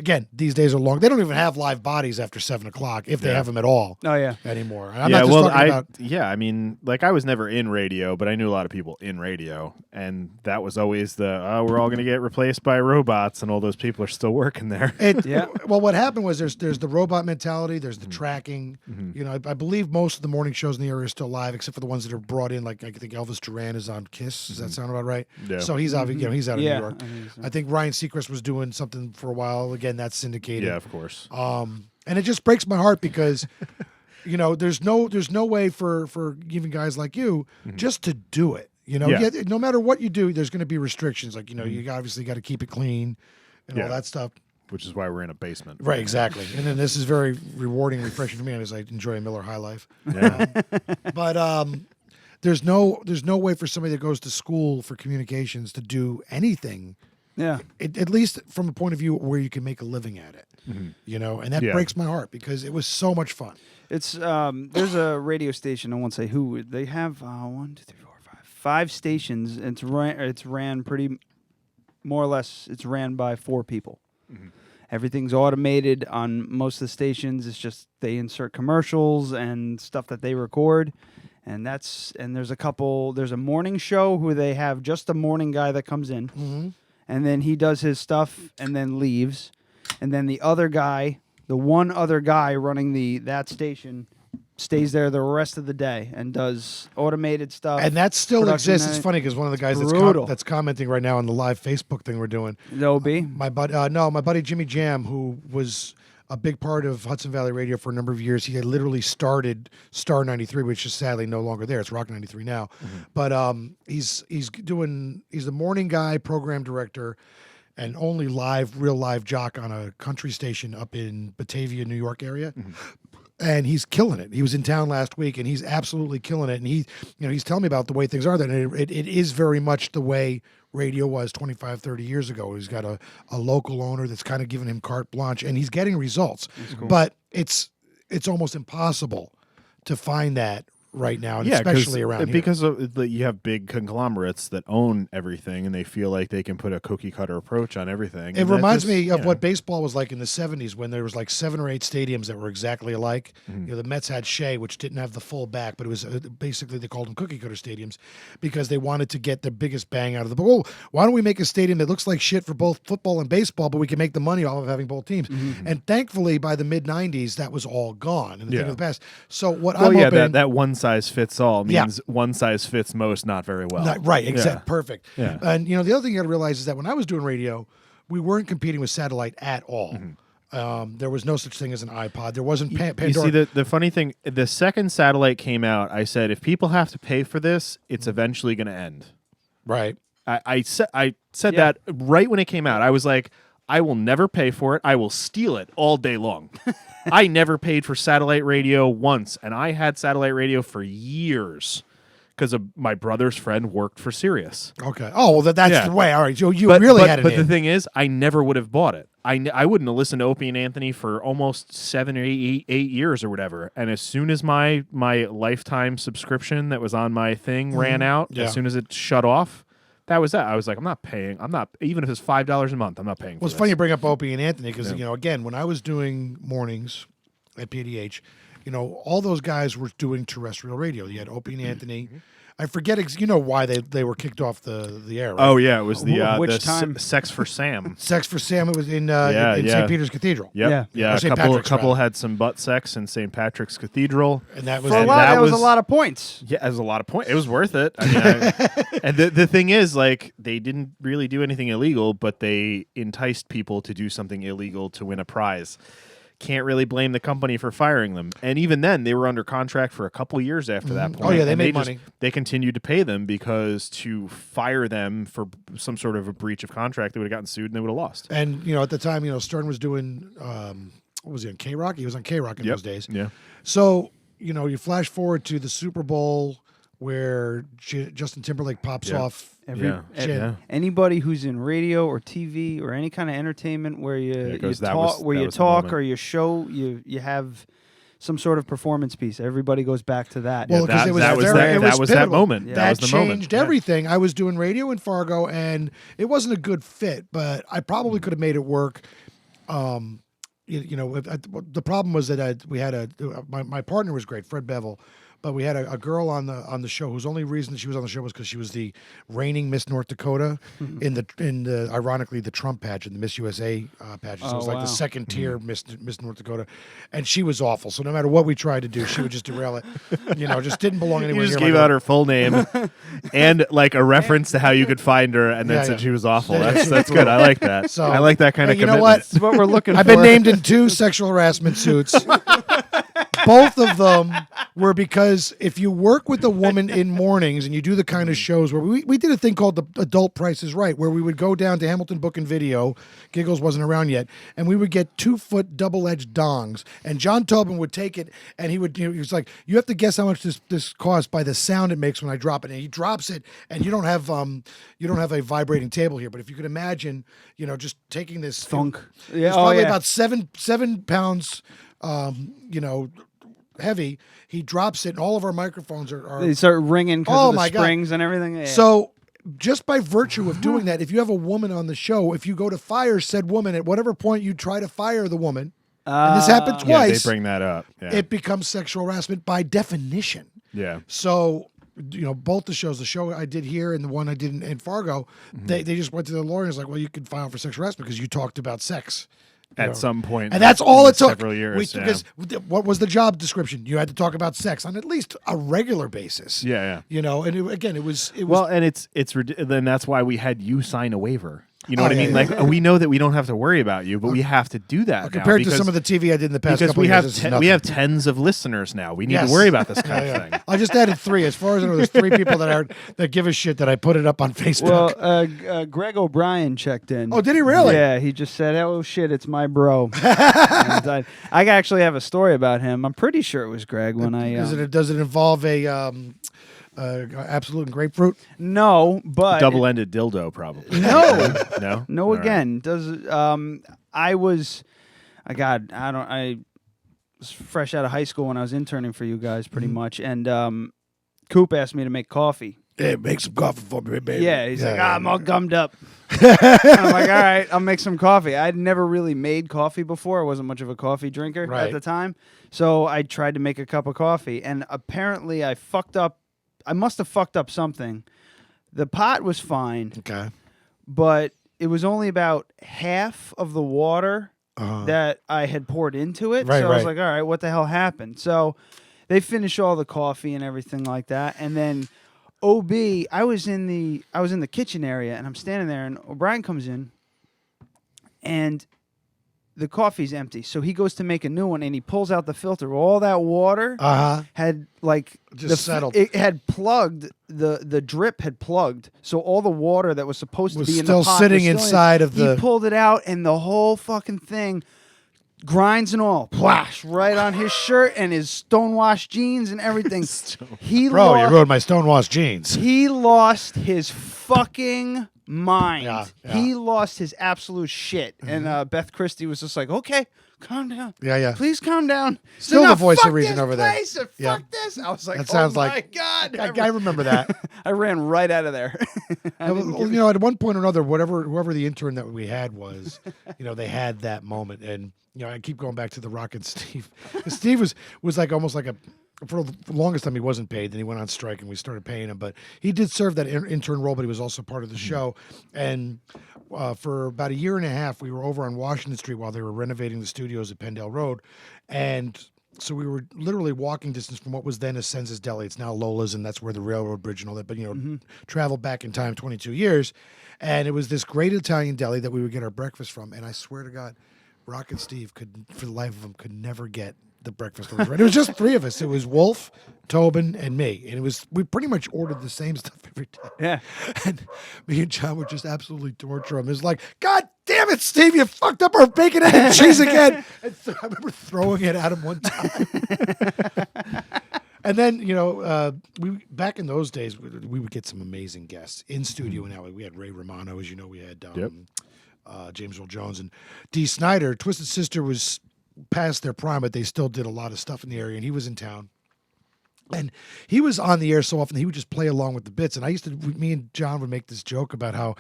Again, these days are long. They don't even have live bodies after 7:00 if they have them at all. Oh yeah. Anymore. And I'm not just talking about. I mean, like I was never in radio, but I knew a lot of people in radio, and that was always we're all going to get replaced by robots, and all those people are still working there. Well, what happened was there's the robot mentality, there's the tracking. I believe most of the morning shows in the area are still live, except for the ones that are brought in. Like I think Elvis Duran is on Kiss. Does that sound about right? Yeah. So he's out. He's out of New York. I think so. I think Ryan Seacrest was doing something for a while. Again, that's syndicated. Yeah, of course. And it just breaks my heart because, there's no way for even guys like you just to do it. No matter what you do, there's going to be restrictions. Like you obviously got to keep it clean and all that stuff. Which is why we're in a basement. Right, exactly. And then this is very rewarding, refreshing for me as I enjoy a Miller High Life. Yeah. But there's no way for somebody that goes to school for communications to do anything. Yeah. At least from a point of view where you can make a living at it. And that breaks my heart because it was so much fun. It's there's a radio station. I won't say who. They have 1, 2, 3, 4, 5 stations. It's ran pretty more or less. It's ran by 4 people. Everything's automated on most of the stations. It's just they insert commercials and stuff that they record, and there's a morning show who they have just a morning guy that comes in, and then he does his stuff and then leaves, and then the one other guy running that station stays there the rest of the day and does automated stuff. And that still production exists. It's funny because one of the guys that's commenting right now on the live Facebook thing we're doing. No, B? My buddy Jimmy Jam, who was a big part of Hudson Valley Radio for a number of years. He had literally started Star 93, which is sadly no longer there. It's Rock 93 now. But he's the morning guy, program director, and only real live jock on a country station up in Batavia, New York area. And he's killing it. He was in town last week, and he's absolutely killing it. And he's telling me about the way things are there. And it is very much the way radio was 25, 30 years ago. He's got a local owner that's kind of giving him carte blanche, and he's getting results. Cool. But it's almost impossible to find that right now, and especially around here. Because you have big conglomerates that own everything, and they feel like they can put a cookie cutter approach on everything. It reminds me of what baseball was like in the 70s when there was like 7 or 8 stadiums that were exactly alike. The Mets had Shea, which didn't have the full back, but it was basically they called them cookie cutter stadiums because they wanted to get the biggest bang out of the ball. Why don't we make a stadium that looks like shit for both football and baseball, but we can make the money off of having both teams? And thankfully, by the mid-90s, that was all gone in the thing of the past. So what I'm hoping... that one size fits all means one size fits most not very well. Right, exactly. Perfect. Yeah. And the other thing you got to realize is that when I was doing radio, we weren't competing with satellite at all. There was no such thing as an iPod. There wasn't Pandora. You see, the funny thing, the second satellite came out, I said, if people have to pay for this, it's eventually going to end. Right. I said that right when it came out. I was like, I will never pay for it. I will steal it all day long. I never paid for satellite radio once, and I had satellite radio for years because my brother's friend worked for Sirius. Okay. Oh, well, that's the way. All right. So you really had it. But the thing is, I never would have bought it. I wouldn't have listened to Opie and Anthony for almost 7 or 8 years or whatever. And as soon as my lifetime subscription that was on my thing ran out, as soon as it shut off, that was that. I was like, I'm not paying. Even if it's $5 a month, I'm not paying for Well, it's this. funny you bring up Opie and Anthony because, again, when I was doing mornings at PDH, all those guys were doing terrestrial radio. You had Opie and Anthony. I forget, why they were kicked off the air. Right? Oh yeah, it was the time? Sex for Sam. Sex for Sam. It was in St. Peter's Cathedral. Yep. Yeah. Or A St. couple Patrick's, had some butt sex in St. Patrick's Cathedral, and that was For a lot, that was a lot of points. Yeah, it was a lot of points. It was worth it. I mean, and the thing is, like, they didn't really do anything illegal, but they enticed people to do something illegal to win a prize. can't really blame the company for firing them. And even then, they were under contract for a couple years after that point. Oh, yeah, they and made money. They continued to pay them because to fire them for some sort of a breach of contract, they would have gotten sued and they would have lost. And, at the time, Stern was doing, what was he on, K-Rock? He was on K-Rock in those days. Yeah. So, you flash forward to the Super Bowl where Justin Timberlake pops off. Anybody who's in radio or TV or any kind of entertainment where you talk or you show you have some sort of performance piece. Everybody goes back to that. Well, because that was that moment. Yeah. That was the changed moment. everything. I was doing radio in Fargo, and it wasn't a good fit, but I probably could have made it work. The problem was that we had my partner was great, Fred Bevel. But we had a girl on the show whose only reason she was on the show was because she was the reigning Miss North Dakota in the ironically the Trump pageant, the Miss USA pageant. So it was like the second tier Miss North Dakota, and she was awful. So no matter what we tried to do, she would just derail it. Just didn't belong anywhere. You just near gave out her full name and like a reference to how you could find her, and then said she was awful. That's good. I like that. So I like that kind of commitment. You know what? That's what we're looking for. I've been named in 2 sexual harassment suits. Both of them were because if you work with a woman in mornings and you do the kind of shows where we did a thing called the Adult Price is Right, where we would go down to Hamilton Book and Video, Giggles wasn't around yet, and we would get 2-foot double-edged dongs, and John Tobin would take it and he was like, you have to guess how much this costs by the sound it makes when I drop it, and he drops it, and you don't have a vibrating table here, but if you could imagine, just taking this thunk, it's probably about 7 pounds, heavy. He drops it, and all of our microphones are they start ringing because of the springs and everything. Yeah. So just by virtue of doing that, if you have a woman on the show, if you go to fire said woman, at whatever point you try to fire the woman, and this happened twice, they bring that up. Yeah. It becomes sexual harassment by definition. Yeah. So, both the show I did here and the one I did in Fargo, they just went to the lawyer and was like, well, you could file for sexual harassment because you talked about sex. At some point. And that's all it took. Several years. Because what was the job description? You had to talk about sex on at least a regular basis. Yeah. And it was well, and it's then that's why we had you sign a waiver. You know what I mean? Like we know that we don't have to to worry about you, but we have to do that compared to some of the TV I did in the past couple of years. We have tens of listeners now. We need to worry about this kind of thing. I just added 3. As far as I know, there's 3 people that give a shit that I put it up on Facebook. Well, Greg O'Brien checked in. Oh, did he really? Yeah, he just said, "Oh shit, it's my bro." I actually have a story about him. I'm pretty sure it was Greg when I. Does it involve a? Absolute and grapefruit? No, but double-ended dildo, probably. No, no. All Again, I was fresh out of high school when I was interning for you guys, pretty much, and Coop asked me to make coffee. Hey, make some coffee for me, baby. Yeah, he's like, I'm all gummed up. I'm like, all right, I'll make some coffee. I'd never really made coffee before. I wasn't much of a coffee drinker at the time, so I tried to make a cup of coffee, and apparently I fucked up. I must have fucked up something. The pot was fine. Okay. But it was only about half of the water that I had poured into it. Right, so I was like, all right, what the hell happened? So they finished all the coffee and everything like that. And then I was in the kitchen area and I'm standing there and O'Brien comes in and the coffee's empty. So he goes to make a new one and he pulls out the filter. All that water had settled. It had plugged. The drip had plugged. So all the water that was supposed to be in still the pot sitting was still inside of the. He pulled it out and the whole fucking thing, grinds and all, plash right on his shirt and his stonewashed jeans and everything. You ruined my stonewashed jeans. He lost his fucking mind. Yeah. He lost his absolute shit. And Beth Christie was just like, okay, calm down. Yeah. Please calm down. Still no, the voice fuck of reason this over there. place, Fuck this. I was like, That sounds my like God. I remember that. I ran right out of there. At one point or another, whoever the intern that we had was, they had that moment, and I keep going back to the Rock and Steve. Steve was like almost like for the longest time he wasn't paid. Then he went on strike, and we started paying him. But he did serve that intern role, but he was also part of the show. And for about a year and a half, we were over on Washington Street while they were renovating the studios at Pendale Road, and so we were literally walking distance from what was then Ascenza's Deli. It's now Lola's, and that's where the railroad bridge and all that. But traveled back in time 22 years, and it was this great Italian deli that we would get our breakfast from. And I swear to God, Rock and Steve could, for the life of them, could never get the breakfast orders right. It was just three of us. It was Wolf, Tobin, and me, and we pretty much ordered the same stuff every day. Yeah. And me and John would just absolutely torture him. It was like, God damn it, Steve, you fucked up our bacon, egg, and cheese again. And I remember throwing it at him one time. And then, we back in those days, we would get some amazing guests in studio. And now we had Ray Romano, as you know, we had James Earl Jones and Dee Snider. Twisted Sister was past their prime, but they still did a lot of stuff in the area, and he was in town. And he was on the air so often, he would just play along with the bits. And me and John would make this joke about how,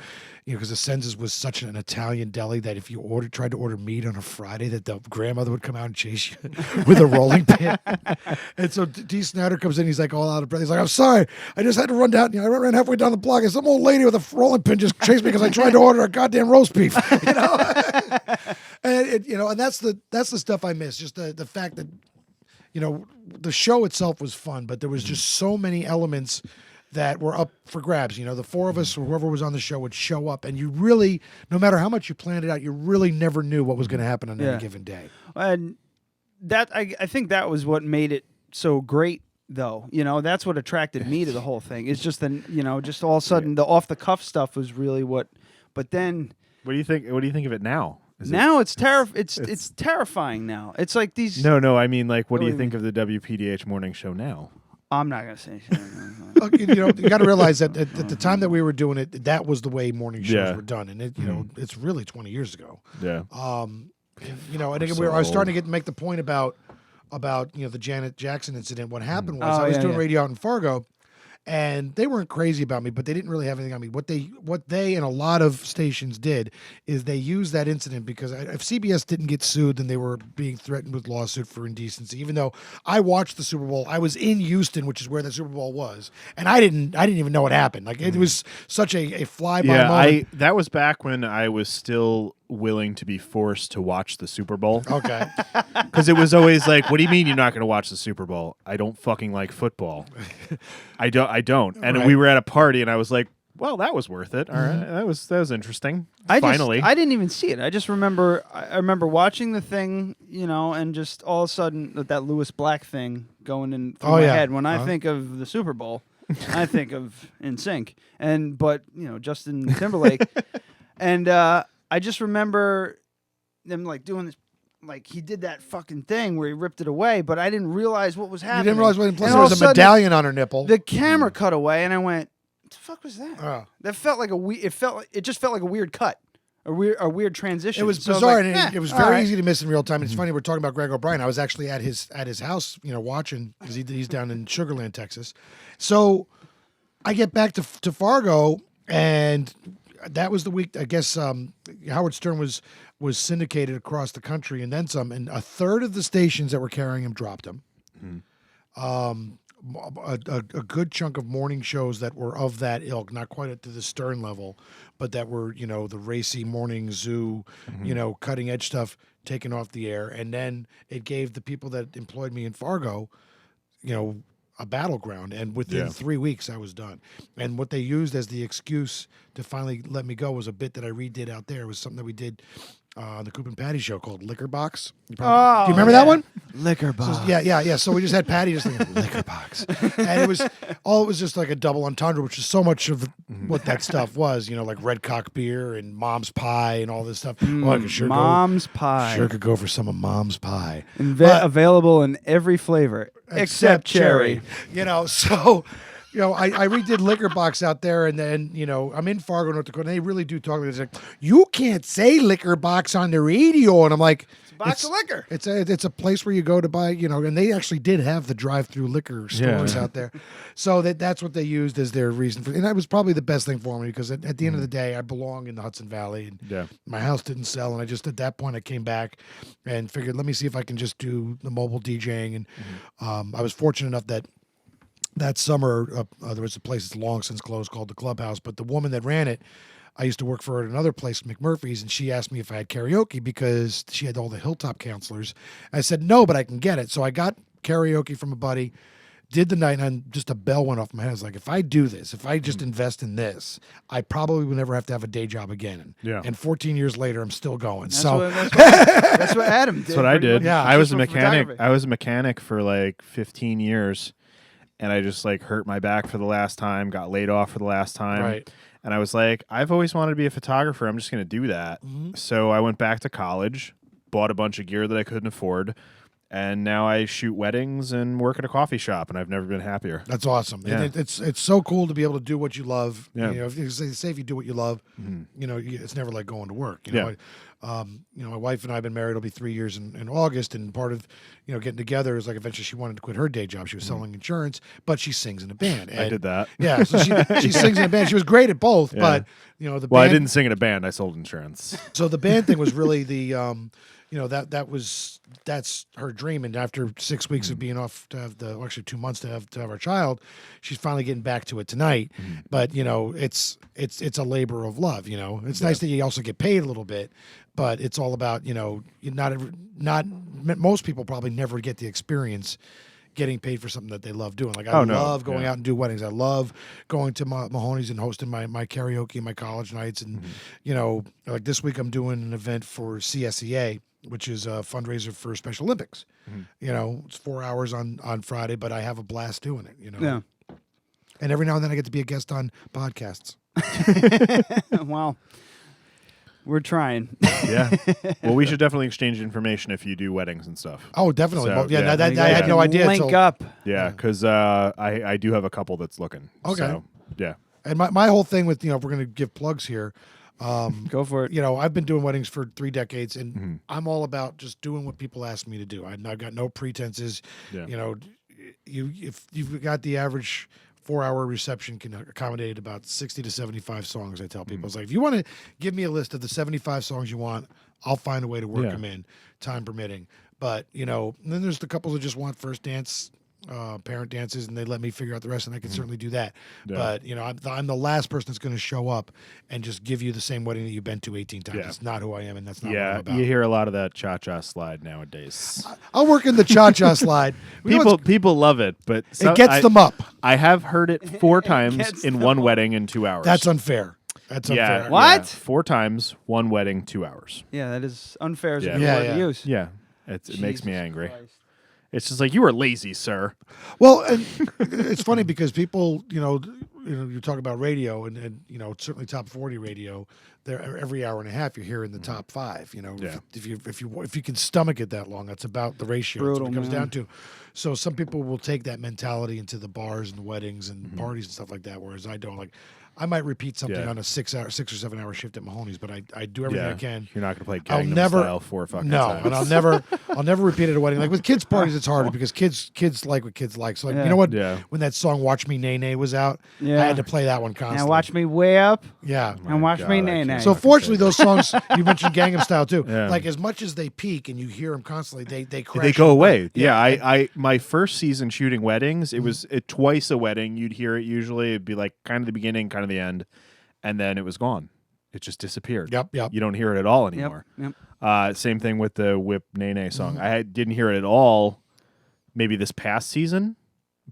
because the Senses was such an Italian deli that if you tried to order meat on a Friday, that the grandmother would come out and chase you with a rolling pin. And so Dee Snider comes in, he's like all out of breath. He's like, I'm sorry, I just had to run down. I ran halfway down the block, and some old lady with a rolling pin just chased me because I tried to order a goddamn roast beef. And that's the stuff I miss. Just the fact that, the show itself was fun, but there was just so many elements that were up for grabs. The four of us or whoever was on the show would show up, and you really, no matter how much you planned it out, you really never knew what was going to happen on any given day. And that I think that was what made it so great, though. That's what attracted me to the whole thing. It's just just all of a sudden the off the cuff stuff was really what. But then, what do you think? What do you think of it now? It's terrifying now. It's like these. No. I mean, like, what do you think of the WPDH morning show now? I'm not gonna say anything. You got to realize that at the time that we were doing it, that was the way morning shows were done, and it's really 20 years ago. Yeah. And again, I was starting to make the point about the Janet Jackson incident. What happened was I was doing radio out in Fargo. And they weren't crazy about me, but they didn't really have anything on me. What they and a lot of stations did is they used that incident because if CBS didn't get sued, then they were being threatened with lawsuit for indecency. Even though I watched the Super Bowl, I was in Houston, which is where the Super Bowl was, and I didn't even know what happened. Like it was such a fly by moment. That was back when I was still willing to be forced to watch the Super Bowl. Okay. Because it was always like, what do you mean you're not going to watch the Super Bowl? I don't fucking like football. I don't. And we were at a party, and I was like, well, that was worth it. All right, that was interesting. Finally, I didn't even see it. I just remember watching the thing, and just all of a sudden that Lewis Black thing going in through my head. When I think of the Super Bowl, I think of NSYNC, but Justin Timberlake, and I just remember them like doing this. Like he did that fucking thing where he ripped it away, but I didn't realize what was happening. You didn't realize what. Plus, there was a medallion on her nipple. The camera cut away, and I went, "What the fuck was that?" That felt like it just felt like a weird cut, a weird transition. It was bizarre, and it was very easy to miss in real time. It's funny we're talking about Greg O'Brien. I was actually at his house, watching because he's down in Sugar Land, Texas. So I get back to Fargo, and that was the week. I guess Howard Stern was syndicated across the country and then some, and a third of the stations that were carrying him dropped him. A good chunk of morning shows that were of that ilk, not quite at the Stern level, but that were, the racy morning zoo, cutting edge stuff taken off the air. And then it gave the people that employed me in Fargo, a battleground. And within 3 weeks, I was done. And what they used as the excuse to finally let me go was a bit that I redid out there. It was something that we did on the Coop and Patty show called Liquor Box. Do you remember that one? Liquor Box. So, yeah. So we just had Patty just like Liquor Box, and it was just like a double entendre, which is so much of what that stuff was. Like Red Cock beer and Mom's Pie and all this stuff. I could Mom's Pie. Sure could go for some of Mom's Pie. Available in every flavor except cherry. So. I redid Liquor Box out there, and then, I'm in Fargo, North Dakota, and they really do talk. It's like, you can't say Liquor Box on the radio. And I'm like, it's a box of liquor. It's a place where you go to buy, and they actually did have the drive-through liquor stores out there. So that's what they used as their reason for, and that was probably the best thing for me, because at the end of the day, I belong in the Hudson Valley, and my house didn't sell. And I just, at that point, I came back and figured, let me see if I can just do the mobile DJing. And I was fortunate enough that summer, there was a place that's long since closed called the Clubhouse, but the woman that ran it, I used to work for her at another place, McMurphy's, and she asked me if I had karaoke because she had all the Hilltop counselors. I said, no, but I can get it. So I got karaoke from a buddy, did the night, and just a bell went off my head. I was like, if I do this, if I just invest in this, I probably will never have to have a day job again. Yeah. And 14 years later, I'm still going. That's so that's what Adam did. That's what I did. Yeah. I was a Just for mechanic. photography. I was a mechanic for like 15 years, and I just like hurt my back for the last time. Got laid off for the last time. Right. And I was like, I've always wanted to be a photographer. I'm just going to do that. So I went back to college, bought a bunch of gear that I couldn't afford, and now I shoot weddings and work at a coffee shop, and I've never been happier. That's awesome. Yeah. And it's so cool to be able to do what you love. Yeah. You know, if you say if you do what you love, you know, it's never like going to work. You know, you know, my wife and I have been married. It'll be 3 years in August, and part of getting together is like eventually she wanted to quit her day job. She was selling insurance, but she sings in a band. I did that. Yeah, so she sings in a band. She was great at both, but the Well, band, I didn't sing in a band. I sold insurance. So the band thing was really the that's her dream. And after 6 weeks of being off to have actually 2 months to have our child, she's finally getting back to it tonight. But it's a labor of love. It's nice that you also get paid a little bit, but it's all about not most people probably never get the experience getting paid for something that they love doing. Like I love going out and do weddings. I love going to Mahoney's and hosting my karaoke and my college nights. And like this week I'm doing an event for CSEA, which is a fundraiser for Special Olympics. It's 4 hours on Friday, but I have a blast doing it. Yeah. And every now and then I get to be a guest on podcasts. Wow. We're trying. Yeah. Well, we should definitely exchange information if you do weddings and stuff. Oh, definitely. So, Well, yeah, yeah. that I had no idea. Link till- up. Yeah, because I do have a couple that's looking. Okay. So, yeah. And my whole thing with, if we're going to give plugs here, Go for it. I've been doing weddings for 3 decades, and I'm all about just doing what people ask me to do. I've got no pretenses. Yeah. If you've got the average 4-hour reception can accommodate about 60 to 75 songs. I tell people, it's like, if you want to give me a list of the 75 songs you want, I'll find a way to work them in, time permitting. But and then there's the couples that just want first dance, parent dances, and they let me figure out the rest, and I can certainly do that. Yeah. But I'm the last person that's going to show up and just give you the same wedding that you've been to 18 times. Yeah. It's not who I am, and that's not what Yeah, I'm about. you hear a lot of that cha-cha slide nowadays. I'll work in the cha-cha slide. People love it, but It gets them up. I have heard it 4 times gets in them one up. wedding in 2 hours. That's unfair. That's unfair. Yeah. What? Yeah, 4 times, one wedding, 2 hours. Yeah, that is unfair as a Yeah. good Yeah, word yeah. to use. Yeah. It makes me Jesus angry. Christ. It's just like, you were lazy, sir. Well, and it's funny because people, you talk about radio and certainly top 40 radio. There every hour and a half you're hearing the top 5. Yeah. If you can stomach it that long, that's about the ratio. That's what Brutal, it comes man. down to. So some people will take that mentality into the bars and the weddings and parties and stuff like that, whereas I don't. Like, I might repeat something Yeah. on a 6 or 7 hour shift at Mahoney's, but I do everything Yeah. I can. You're not going to play I'll Gangnam never Style 4 fucking no, times. and I'll never repeat it at a wedding. Like with kids' parties, it's harder because kids like what kids like. So like, Yeah. you know what? Yeah. When that song "Watch Me Nay Nay" was out, Yeah. I had to play that one constantly. And watch me way up Yeah. and watch God, me I nay can't. nay. So fortunately, those songs you mentioned Gangnam Style too. Yeah. Like as much as they peak and you hear them constantly, they crash. They go and away. burn. Yeah, I my first season shooting weddings, it was twice a wedding. You'd hear it usually. It'd be like kind of the beginning, kind of the end, and then it was gone. It just disappeared. Yep. You don't hear it at all Yep. anymore. Yep. Same thing with the Whip Nene song. I didn't hear it at all. Maybe this past season,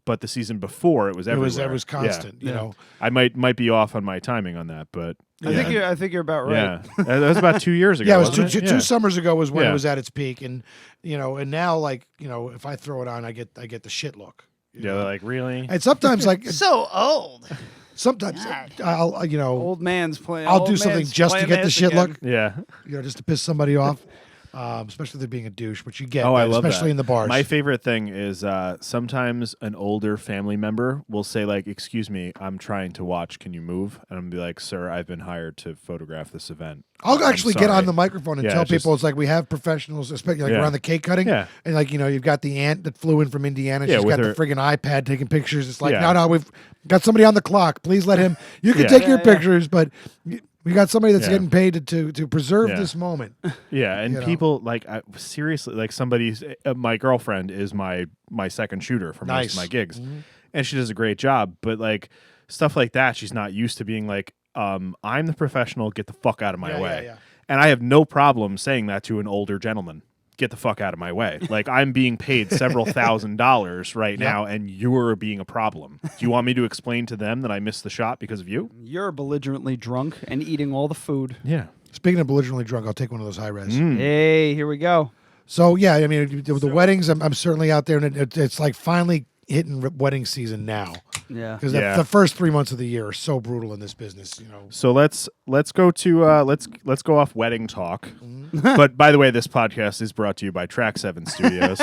but the season before it was everywhere. It was constant. Yeah. You know. I might be off on my timing on that, but I think you're about right. yeah, that was about 2 years ago. Yeah, it was wasn't two summers ago was when Yeah. it was at its peak, and and now if I throw it on, I get the shit look. Yeah, they're like, really? And sometimes like So old. sometimes I'll Old man's playing. I'll old do something man's just to playing get the this shit again. look. Yeah. Just to piss somebody off, especially they're being a douche, which you get. Oh, I man, love especially that. in the bars. My favorite thing is sometimes an older family member will say, like, "Excuse me, I'm trying to watch. Can you move?" And I'm gonna be like, "Sir, I've been hired to photograph this event." I'll actually get sorry. on the microphone and Yeah, tell it's people just- it's like we have professionals, especially like Yeah. around the cake cutting. Yeah. And like, you've got the aunt that flew in from Indiana. Yeah, She's with got the her- friggin' iPad taking pictures. It's like, Yeah. no, we've got somebody on the clock. Please let him. You can Yeah. take your Yeah. pictures, but we got somebody that's Yeah. getting paid to preserve Yeah. this moment. Yeah, and You know. people like seriously, like somebody's my girlfriend is my second shooter for most Nice. of my gigs, Mhm. and she does a great job. But like stuff like that, she's not used to being like, I'm the professional. Get the fuck out of my Yeah, way. yeah. And I have no problem saying that to an older gentleman. get the fuck out of my way. Like, I'm being paid several $1,000s right now, and you're being a problem. Do you want me to explain to them that I missed the shot because of you? You're belligerently drunk and eating all the food. Yeah. Speaking of belligerently drunk, I'll take one of those high res. Hey, here we go. So yeah, I mean, the weddings, I'm certainly out there, and it's like finally hitting wedding season now. Yeah. Because the first 3 months of the year are so brutal in this business, you know. So let's go to let's go off wedding talk. But by the way, this podcast is brought to you by Track 7 Studios.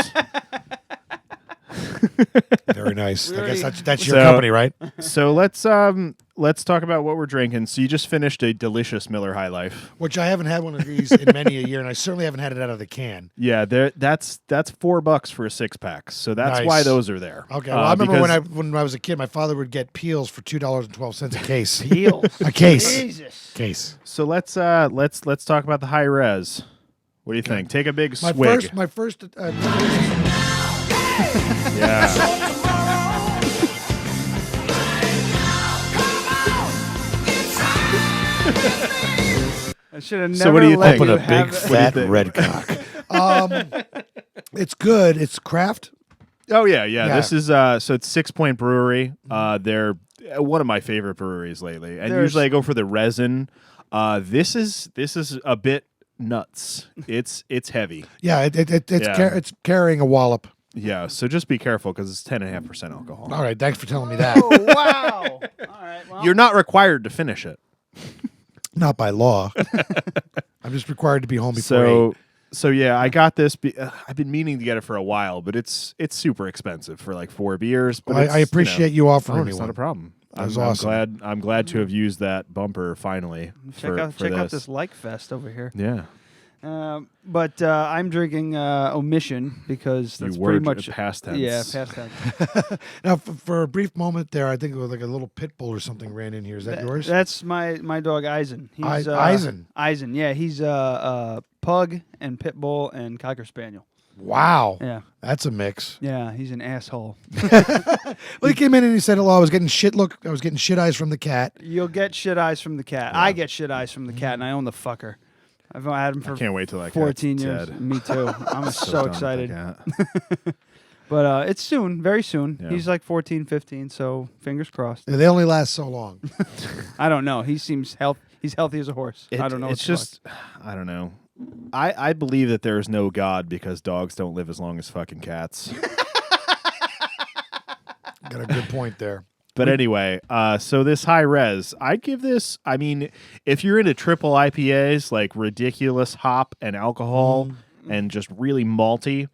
Very nice. I guess that's So- your company, right? So let's talk about what we're drinking. So you just finished a delicious Miller High Life. Which I haven't had one of these in many a year, and I certainly haven't had it out of the can. Yeah, that's $4 for a 6-pack. So that's Nice. why those are there. Okay, well, I remember because- when I was a kid, my father would get peels for $2.12 a case. Peels. A case. Jesus. Case. So let's talk about the high res. What do you think? Take a big swig. My first. Yeah. I should have never So what do you let think? you Open a have big it. Fat red cock. It's good. It's craft. Oh yeah. Yeah. This is so it's 6 Point Brewery. They're one of my favorite breweries lately, and usually I go for the resin. This is a bit nuts. It's heavy. Yeah, it's carrying a wallop. Yeah, so just be careful because it's 10.5% alcohol. All right, thanks for telling me that. Oh, wow. All right. Well, You're not required to finish it. Not by law. I'm just required to be home before 8. So yeah, I got this. I've been meaning to get it for a while, but it's super expensive for like 4 beers. But Well, I appreciate you offering me it's one. not a problem. That was I'm awesome. I'm glad to have used that bumper finally. check out this Like Fest over here. Yeah. But I'm drinking Omission because that's You pretty were much past tense. Yeah, past tense. Now, for a brief moment there, I think it was like a little pit bull or something ran in here. Is that yours? That's my dog Eisen. He's Eisen. Eisen. Yeah, he's a pug and pit bull and cocker spaniel. Wow. Yeah. That's a mix. Yeah, he's an asshole. Well, he came in and he said, hello, I was getting shit eyes from the cat. You'll get shit eyes from the cat. I get shit eyes from the cat, and I own the fucker. I've had him for I can't wait till that 14 cat's years. dead. Me too. I'm so done with excited. that cat. But it's soon, very soon. Yeah. He's like 14, 15, so fingers crossed. They only last so long. I don't know. He seems He's healthy as a horse. I don't know. It's just, I don't know. I believe that there is no God because dogs don't live as long as fucking cats. Got a good point there. But anyway, so this high res, I'd give this, I mean, if you're into triple IPAs, like ridiculous hop and alcohol and just really malty,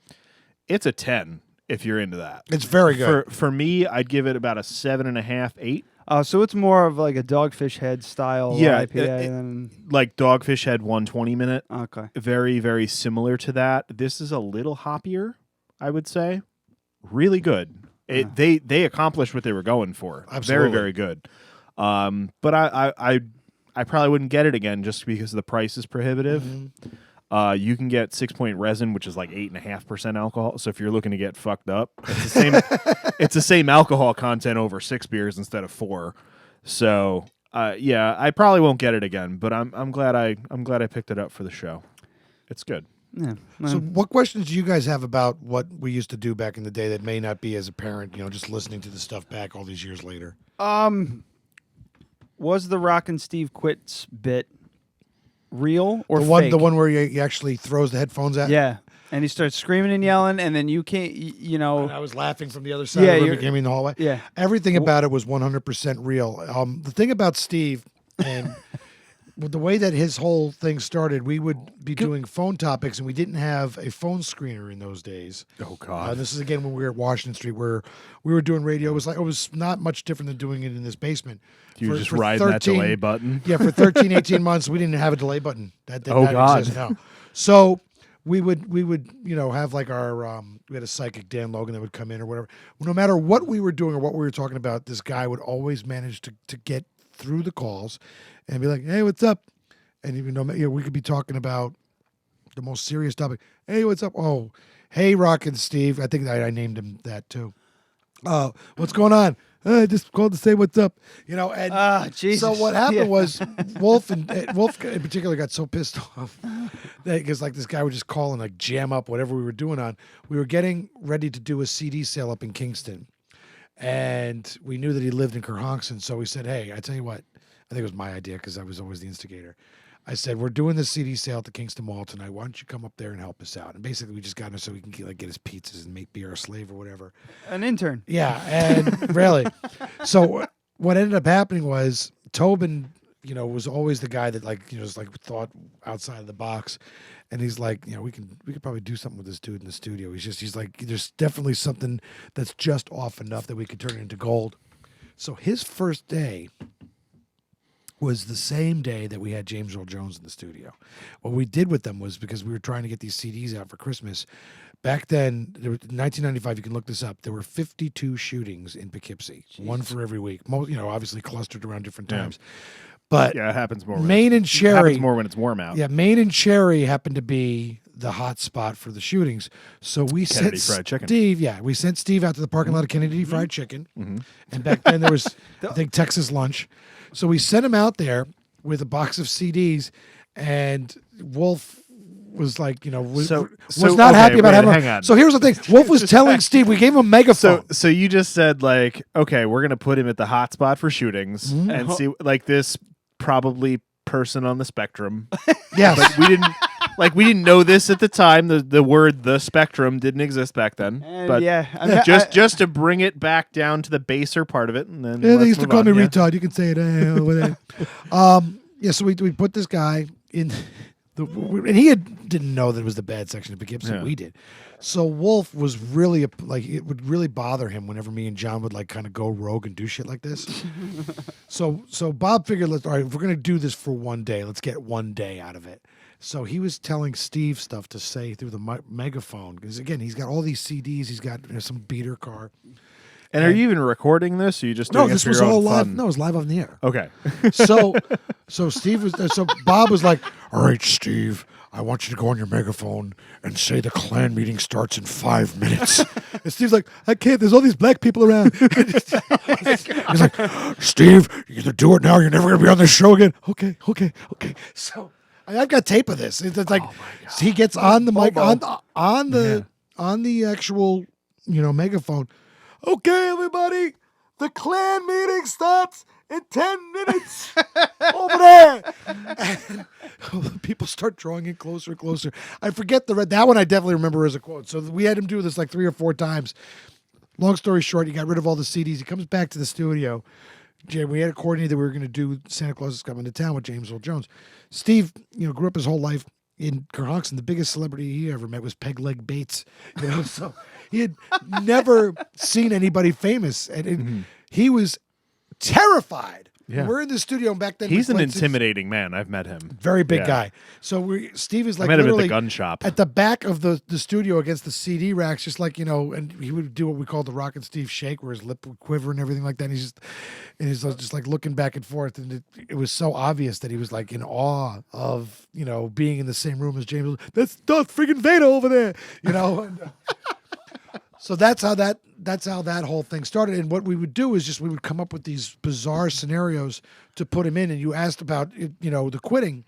it's a 10 if you're into that. It's very good. For me, I'd give it about a 7.5, 8. So it's more of like a Dogfish Head style IPA. Like Dogfish Head 120 minute. Okay. Very, very similar to that. This is a little hoppier, I would say. Really good. They accomplished what they were going for. Absolutely. Very, very good. But I probably wouldn't get it again just because the price is prohibitive. You can get 6 Point resin, which is like 8.5% alcohol. So if you're looking to get fucked up, it's the same. It's the same alcohol content over 6 beers instead of 4. So yeah, I probably won't get it again. But I'm glad I picked it up for the show. It's good. Yeah. So what questions do you guys have about what we used to do back in the day that may not be as apparent, just listening to the stuff back all these years later? Was the Rockin' Steve Quits bit real or the fake? one where he actually throws the headphones at? Yeah. And he starts screaming and yelling, and then you can't, And I was laughing from the other side of the room. He came in the hallway. Yeah. Everything about it was 100% real. The thing about Steve and with the way that his whole thing started, we would be doing phone topics, and we didn't have a phone screener in those days. Oh God! This is again when we were at Washington Street, where we were doing radio. It was not much different than doing it in this basement. You just riding that delay button. Yeah, for 13, 18 months, we didn't have a delay button. That did not God! exist, no. So we would have like our we had a psychic Dan Logan that would come in or whatever. No matter what we were doing or what we were talking about, this guy would always manage to get through the calls and be like, "Hey, what's up?" And even though we could be talking about the most serious topic. Hey, what's up? Oh, hey, Rockin' Steve. I think I named him that too. What's going on? I just called to say what's up. And Jesus. so what happened Yeah. was Wolf in particular got so pissed off because like this guy would just call and like jam up whatever we were doing on. We were getting ready to do a CD sale up in Kingston, and we knew that he lived in Kerhonkson, so we said, "Hey, I tell you what," I think it was my idea because I was always the instigator. I said, "We're doing the CD sale at the Kingston Mall tonight. Why don't you come up there and help us out?" And basically, we just got him so we can get his pizzas and be our slave or whatever. An intern. Yeah, and really. So what ended up happening was Tobin, was always the guy that thought outside of the box, and he's like, we could probably do something with this dude in the studio. He's like, there's definitely something that's just off enough that we could turn it into gold. So his first day was the same day that we had James Earl Jones in the studio. What we did with them was, because we were trying to get these CDs out for Christmas. Back then, in 1995, you can look this up. There were 52 shootings in Poughkeepsie, one for every week. Most, obviously clustered around different times. But Yeah, it happens more. Maine and It Cherry happens more when it's warm out. Yeah, Maine and Cherry happened to be the hot spot for the shootings. So we Kennedy sent Fried Chicken. Steve. Yeah, we sent Steve out to the parking lot of Kennedy Fried Chicken. And back then there was, I think, Texas Lunch. So we sent him out there with a box of CDs, and Wolf was like, was not happy about having. Hang on. So here's the thing: Wolf was telling Steve, we gave him a megaphone. So you just said like, okay, we're gonna put him at the hot spot for shootings and see like this probably person on the spectrum. Yes, but we didn't know this at the time. The word "the spectrum" didn't exist back then. But just to bring it back down to the baser part of it, and then they used to call me retard. You can say it. Whatever. So we put this guy in. And he didn't know that it was the bad section of Poughkeepsie. Yeah. We did. So Wolf was really it would really bother him whenever me and John would kind of go rogue and do shit like this. so Bob figured, all right, if we're gonna do this for one day, let's get one day out of it. So he was telling Steve stuff to say through the megaphone, because again, he's got all these CDs. He's got some beater car. And are you even recording this? Or are you just doing No, it this for was your own all live. fun? No, it was live on the air. Okay. So Steve was. So Bob was like, "All right, Steve, I want you to go on your megaphone and say the Klan meeting starts in 5 minutes." And Steve's like, "I can't. There's all these black people around." He's like, "Steve, you either do it now, or you're never gonna be on this show again." Okay. So I've got tape of this. It's like he gets on the mic on the actual megaphone. "Okay, everybody, the Klan meeting starts in 10 minutes over there." And people start drawing in closer and closer. I forget that one I definitely remember as a quote. So we had him do this like 3 or 4 times. Long story short, he got rid of all the CDs. He comes back to the studio. We had a coordinator that we were going to do Santa Claus is Coming to Town with James Earl Jones. Steve, grew up his whole life in Kerhonkson. The biggest celebrity he ever met was Peg Leg Bates. So he had never seen anybody famous, and he was terrified. Yeah. We're in the studio, and back then He's an for instance, intimidating man. I've met him. very big Yeah. guy. So Steve is I like met him at literally the gun shop. at the back of the studio against the CD racks, just like, and he would do what we called the Rock and Steve shake, where his lip would quiver and everything like that. And he's just like looking back and forth, and it was so obvious that he was like in awe of being in the same room as James. "That's Darth friggin' Vader over there," And, so that's how that whole thing started. And what we would do is we would come up with these bizarre scenarios to put him in. And you asked about the quitting.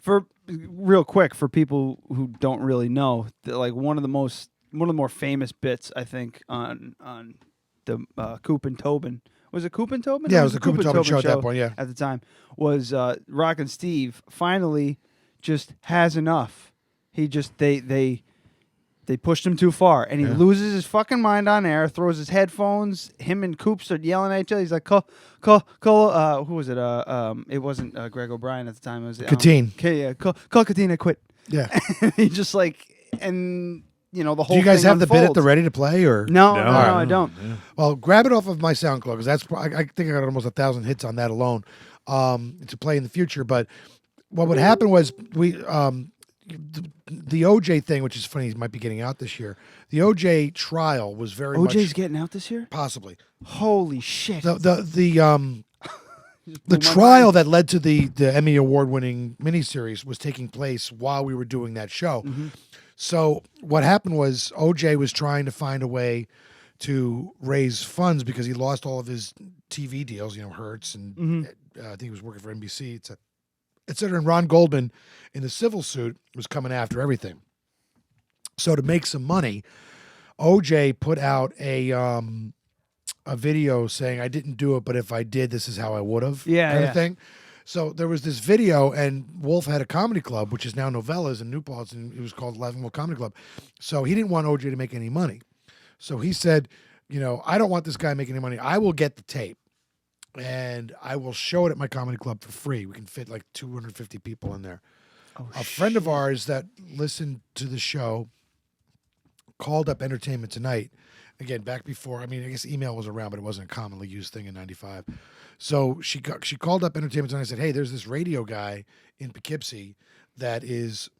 For real quick, for people who don't really know, like one of the more famous bits, I think, on the Coop and Tobin. Was it Coop and Tobin? Yeah, it was the Coop and Tobin show at that point, yeah. At the time, was Rock and Steve finally just has enough. He just they pushed him too far, and he loses his fucking mind on air, throws his headphones. Him and Coop start yelling at each other. He's like, call, who was it? It wasn't Greg O'Brien at the time. It was Katine. Call Katine, quit. Yeah. He just the whole Do you guys thing have the bit at unfolds. the ready to play, or No, No. I don't. Yeah. Well, grab it off of my SoundCloud, because I think I got almost 1,000 hits on that alone to play in the future. But what would happen was the OJ thing, which is funny, he might be getting out this year. The OJ trial was very OJ's much getting out this year? possibly Holy shit. the trial that led to the Emmy Award-winning miniseries was taking place while we were doing that show. So what happened was OJ was trying to find a way to raise funds because he lost all of his TV deals, Hertz, and I think he was working for NBC, et cetera. And Ron Goldman, in the civil suit, was coming after everything. So to make some money, OJ put out a video saying, "I didn't do it, but if I did, this is how I would have." kind of thing. So there was this video, and Wolf had a comedy club, which is now Novellas in New Paltz, and it was called Laughing Comedy Club. So he didn't want OJ to make any money. So he said, I don't want this guy making any money. I will get the tape, and I will show it at my comedy club for free. We can fit like 250 people in there. A friend of ours that listened to the show called up Entertainment Tonight. Again, back before, I guess email was around, but it wasn't a commonly used thing in 95. So she called up Entertainment Tonight and said, "Hey, there's this radio guy in Poughkeepsie that is,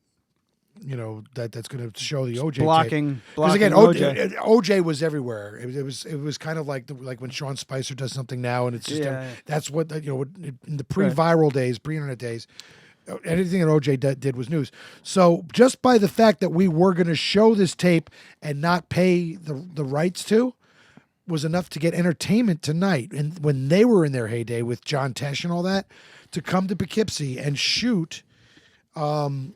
that's going to show the OJ blocking because again, OJ. OJ was everywhere. It was kind of like when Sean Spicer does something now, and it's just that's what in the pre-viral days, pre-internet days. Anything that OJ did was news. So just by the fact that we were going to show this tape and not pay the rights to was enough to get Entertainment Tonight, and when they were in their heyday with John Tesh and all that, to come to Poughkeepsie and shoot, do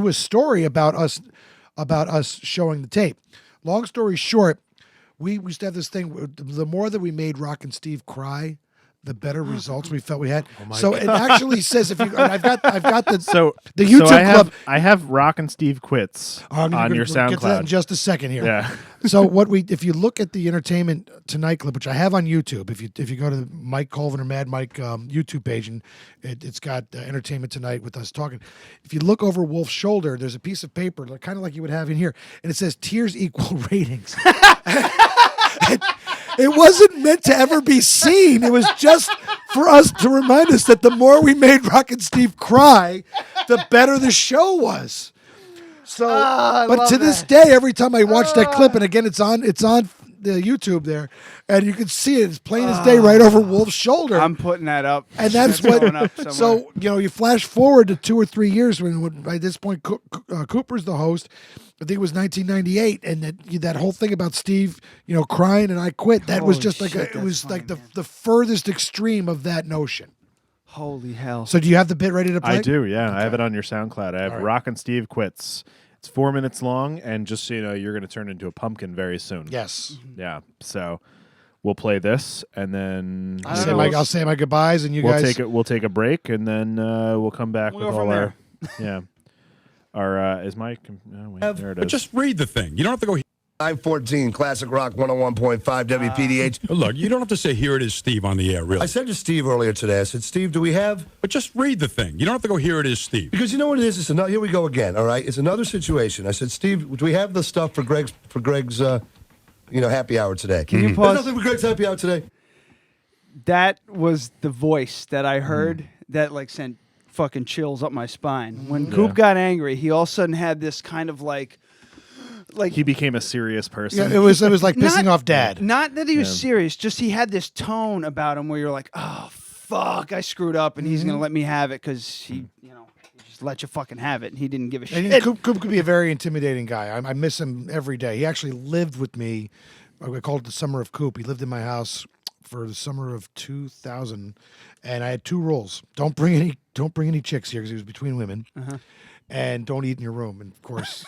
a story about us showing the tape. Long story short, we used to have this thing. The more that we made Rock and Steve cry, the better results we felt we had. So it actually says if you, I've got the the YouTube club. I have Rock and Steve Quits on your SoundCloud. Get to that in just a second here. Yeah. So if you look at the Entertainment Tonight clip, which I have on YouTube, if you go to the Mike Colvin or Mad Mike YouTube page, and it's got Entertainment Tonight with us talking. If you look over Wolf's shoulder, there's a piece of paper, kind of like you would have in here, and it says "Tears equal ratings." It wasn't meant to ever be seen. It was just for us to remind us that the more we made Rock and Steve cry, the better the show was. So, but to this day, every time I watch that clip, and again, it's on the YouTube there, and you can see it as plain as day right over Wolf's shoulder. I'm putting that up, and that's what. So you flash forward to 2 or 3 years when by this point Cooper's the host. I think it was 1998, and that whole thing about Steve, crying and I quit. That was just like the furthest extreme of that notion. Holy hell! So do you have the bit ready to play? I do. Yeah, okay. I have it on your SoundCloud. I have Rock and Steve Quits. It's 4 minutes long, and just so you know, you're going to turn into a pumpkin very soon. Yes. Yeah. So we'll play this, and then I'll say my goodbyes, and we'll take a break, and then we'll come back with all our is my there it is. But just read the thing. You don't have to go. 914 Classic Rock 101.5 WPDH. Look, you don't have to say, "Here it is, Steve," on the air, really. I said to Steve earlier today, I said, "Steve, do we have..." But just read the thing. You don't have to go, "Here it is, Steve." Because you know what it is? Here we go again, all right? It's another situation. I said, "Steve, do we have the stuff for Greg's happy hour today?" Can you pause? There's nothing for Greg's happy hour today. That was the voice that I heard that sent fucking chills up my spine. When Coop got angry, he all of a sudden had this kind of like he became a serious person. Yeah, it was like pissing off Dad. Not that he was serious, just he had this tone about him where you're like, "Oh fuck, I screwed up, and he's gonna let me have it because he just let you fucking have it, and he didn't give a shit." And Coop could be a very intimidating guy. I miss him every day. He actually lived with me. I called it the summer of Coop. He lived in my house for the summer of 2000, and I had 2 rules: don't bring any chicks here because he was between women. And don't eat in your room. And of course,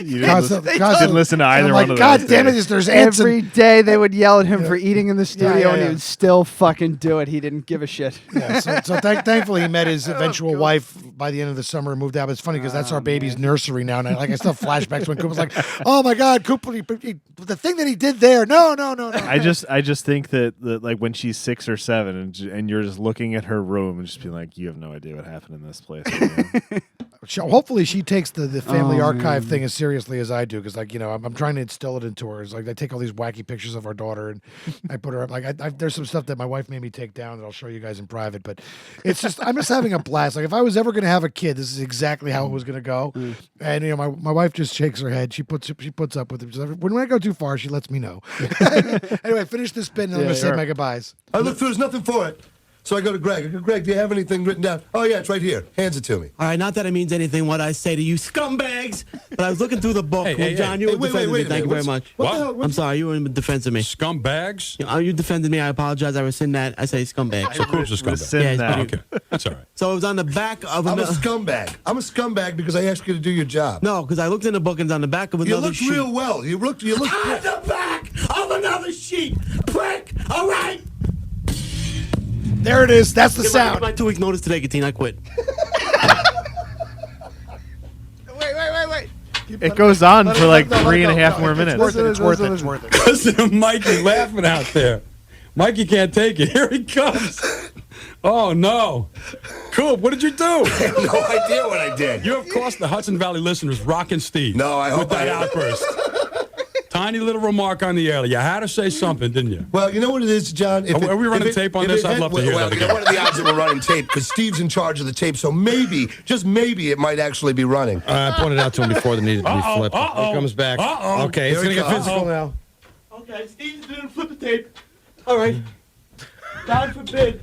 you didn't listen to either one of those. God damn it! There's ants every day they would yell at him for eating in the studio, and he would still fucking do it. He didn't give a shit. Yeah, so thankfully he met his eventual wife by the end of the summer and moved out. But it's funny because that's our baby's nursery now, and I still have flashbacks when Coop was like, "Oh my God, Coop, the thing that he did there." No. I just think that like when she's 6 or 7, and you're just looking at her room and just being like, "You have no idea what happened in this place." Hopefully she takes the family archive thing as seriously as I do, because I'm trying to instill it into her. It's like I take all these wacky pictures of our daughter and I put her up. There's some stuff that my wife made me take down that I'll show you guys in private. But it's just I'm just having a blast. Like if I was ever going to have a kid, this is exactly how it was going to go. And my wife just shakes her head. She puts up with it. When I go too far, she lets me know. Anyway, finish this bit and I'm going to say my goodbyes. I look through. There's nothing for it. So I go to Greg. I go, Greg, do you have anything written down? Oh, yeah, it's right here. Hands it to me. All right, not that it means anything what I say to you scumbags, but I was looking through the book. John, you were defending me. Thank you very much. I'm sorry, you were in defense of me. Scumbags? You defended me. I apologize. I rescind that. I say scumbags. So Coop's a scumbag. Rescind that. Okay, that's all right. So it was on the back of I'm a scumbag. I'm a scumbag because I asked you to do your job. No, because I looked in the book and it's on the back of another sheet. You looked real well. You looked on the back of another sheet. Prick. All right. There it is. That's the sound. My 2-week notice today, Katina. I quit. Wait. It goes on for like 3.5 more minutes. It's worth it. Listen to Mikey laughing out there. Mikey can't take it. Here he comes. Oh, no. Coop, what did you do? I have no idea what I did. You have cost the Hudson Valley listeners Rockin' Steve. No, I hope with that outburst. Tiny little remark on the air. You had to say something, didn't you? Well, you know what it is, John? Are we running tape on this? I'd love to hear that again. What are the odds that we're running tape? Because Steve's in charge of the tape, so maybe, just maybe, it might actually be running. I pointed out to him before that needed to be flipped. Here comes back. Okay, it's going to get physical now. Okay, Steve's going to flip the tape. All right. God forbid.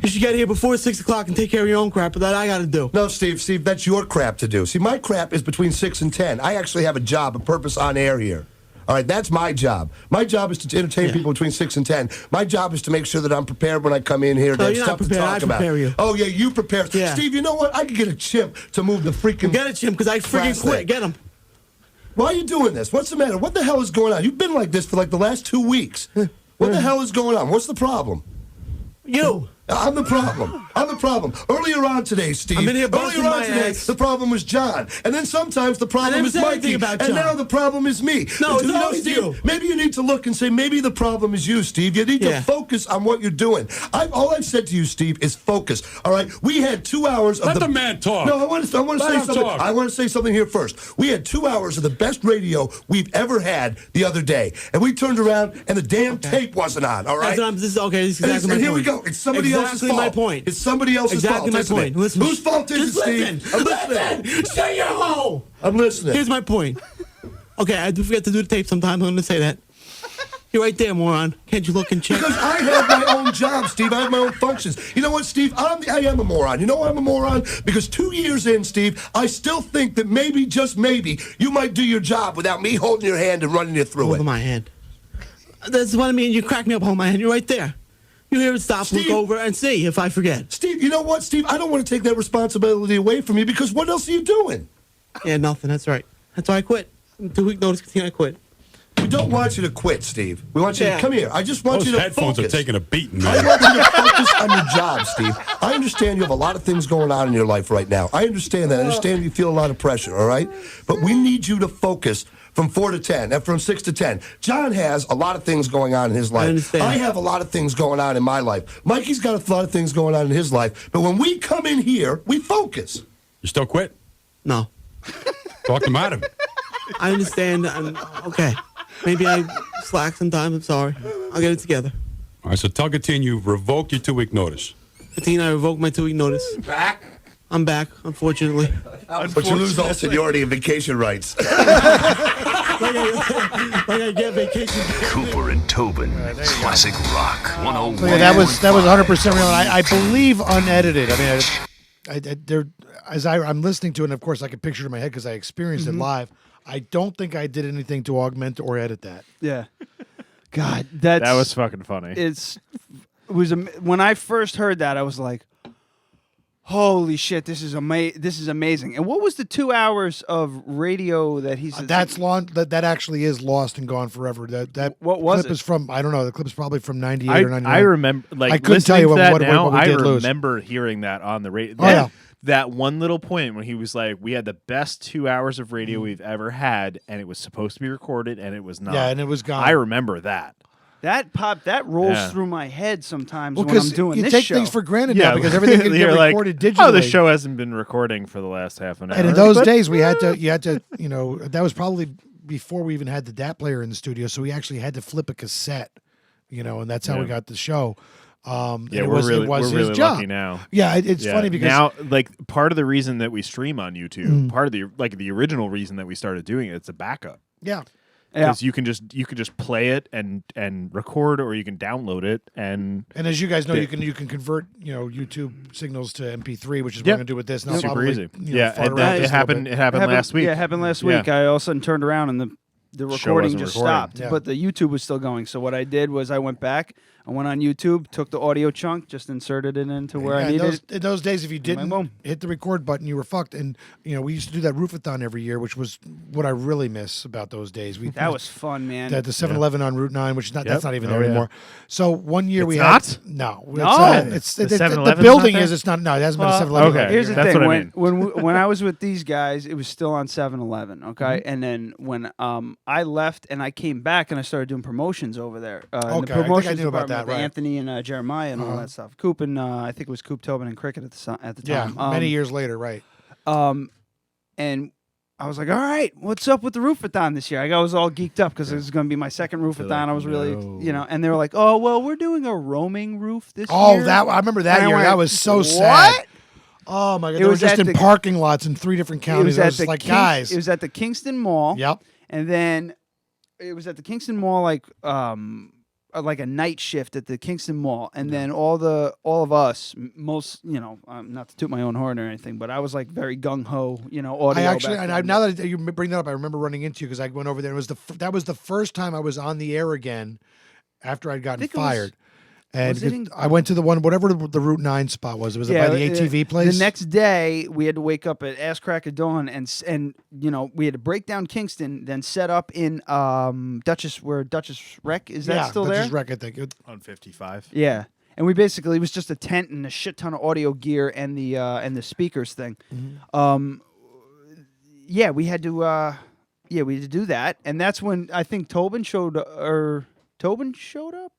You should get here before 6 o'clock and take care of your own crap, but that I got to do. No, Steve, that's your crap to do. See, my crap is between 6 and 10. I actually have a job, a purpose on air here. All right, that's my job. My job is to entertain people between 6 and 10. My job is to make sure that I'm prepared when I come in here to have stuff to talk about. You. Oh, yeah, you prepare. Yeah. Steve, you know what? I could get a chimp to move the freaking... Get a chimp, because I freaking quit. Get him. Why are you doing this? What's the matter? What the hell is going on? You've been like this for like the last 2 weeks. What the hell is going on? What's the problem? You. I'm the problem. I'm the problem. Earlier on today, Steve. I'm in here busting my ass. The problem was John, and then sometimes the problem is Mikey, and now the problem is me. No, it's always you. Maybe you need to look and say maybe the problem is you, Steve. You need to focus on what you're doing. All I've said to you, Steve, is focus. All right. We had 2 hours of Let the man talk. No, I want to say something. Talk. I want to say something here first. We had 2 hours of the best radio we've ever had the other day, and we turned around and the damn tape wasn't on. All right. This is exactly my point. And here we go. It's somebody else's fault. My point. It's somebody else's fault. Exactly my point. Listen. Whose fault is it, Steve? I'm listening. Shut your hole. I'm listening. Here's my point. Okay, I do forget to do the tape sometimes. I'm going to say that. You're right there, moron. Can't you look and check? Because I have my own job, Steve. I have my own functions. You know what, Steve? I am a moron. You know why I'm a moron? Because 2 years in, Steve, I still think that maybe, just maybe, you might do your job without me holding your hand and running you through it. Holding my hand. That's what I mean. You crack me up, hold my hand. You're right there. You hear it stop, Steve, look over, and see if I forget. Steve, you know what, Steve? I don't want to take that responsibility away from you because what else are you doing? Yeah, nothing. That's right. That's why I quit. 2-week notice, I quit. We don't want you to quit, Steve. We want you to come here. I just want you to focus. Those headphones are taking a beating, man. I want you to focus on your job, Steve. I understand you have a lot of things going on in your life right now. I understand that. I understand you feel a lot of pressure, all right? But we need you to focus from 4 to 10, and from 6 to 10. John has a lot of things going on in his life. I understand. I have a lot of things going on in my life. Mikey's got a lot of things going on in his life. But when we come in here, we focus. You still quit? No. Talk him out of it. I understand. Okay. Maybe I slack sometimes. I'm sorry. I'll get it together. All right, so tell Gatine you've revoked your 2-week notice. Gatine, I revoked my 2-week notice. Back? I'm back, unfortunately. But you lose all seniority and vacation rights. Like I get vacation. Cooper and Tobin, classic rock 101. So yeah, that was 100% real. And I believe unedited. I mean, I'm listening to it, and of course I can picture it in my head because I experienced it live. I don't think I did anything to augment or edit that. Yeah. God, that was fucking funny. It was when I first heard that, I was like, holy shit, this is amazing. And what was the 2 hours of radio that he said? That actually is lost and gone forever. That what was clip it? is from, I don't know, the clip is probably from 98 or 99. I remember, I couldn't tell you what we did lose. I remember hearing that on the radio. Oh, yeah. That one little point when he was like, we had the best 2 hours of radio we've ever had, and it was supposed to be recorded, and it was not. Yeah, and it was gone. I remember that. That rolls through my head sometimes when I'm doing you this take show. things for granted now because everything can get recorded digitally. Oh, the show hasn't been recording for the last half an hour. And in those days, you had to, that was probably before we even had the DAT player in the studio, so we actually had to flip a cassette, and that's how we got the show. We're really lucky now. Yeah, it's funny because now, like, part of the reason that we stream on YouTube, part of the original reason that we started doing it, it's a backup. Yeah. because you can just play it and record, or you can download it and as you guys know, you can convert YouTube signals to MP3, which is what we're gonna do with this. Now, super probably, easy. Fart around It just a little happened. bit. It happened last week. Yeah, it happened last week. I all of a sudden turned around and the recording wasn't just recording. stopped, but the YouTube was still going. So what I did was I went back, I went on YouTube, took the audio chunk, just inserted it into where I needed it. In those days, if you didn't hit the record button, you were fucked. And we used to do that roofathon every year, which was what I really miss about those days. That was fun, man. The 7-Eleven on Route 9, which is not that's not even there anymore. So one year we not? had no, It's the 7-Eleven's building not is it's not it hasn't been a 7-Eleven. Okay, Here's the that's thing: what I mean. when I was with these guys, it was still on 7-Eleven. Okay, and then when I left and I came back and I started doing promotions over there. In the I think I promotions knew about department that, with right. Anthony and Jeremiah and all that stuff. Coop and I think it was Coop Tobin and Cricket at the time. Many years later, right? And I was like, all right, what's up with the roofathon this year? I was all geeked up because it was going to be my second roofathon. I was really, and they were like, oh, well, we're doing a roaming roof this year. Oh, I remember that And I year. went, That was so what? sad. Oh my god! They were was just at in the- parking lots in 3 different counties. I was the like, guys. It was at the Kingston Mall. Yep. And then it was at the Kingston Mall, like a night shift at the Kingston Mall, and then all of us, most, not to toot my own horn or anything, but I was like very gung ho, audio. I actually, back and then. now that you bring that up, I remember running into you because I went over there. It was that was the first time I was on the air again after I'd gotten fired. And I went to the one, whatever the Route 9 spot was. Was it by the ATV place? The next day, we had to wake up at ass crack of dawn, and we had to break down Kingston, then set up in Duchess Rec. Is that still there? Duchess Rec, I think. On 55. Yeah. And we basically, it was just a tent and a shit ton of audio gear and the speakers thing. We had to do that, and that's when I think Tobin showed up,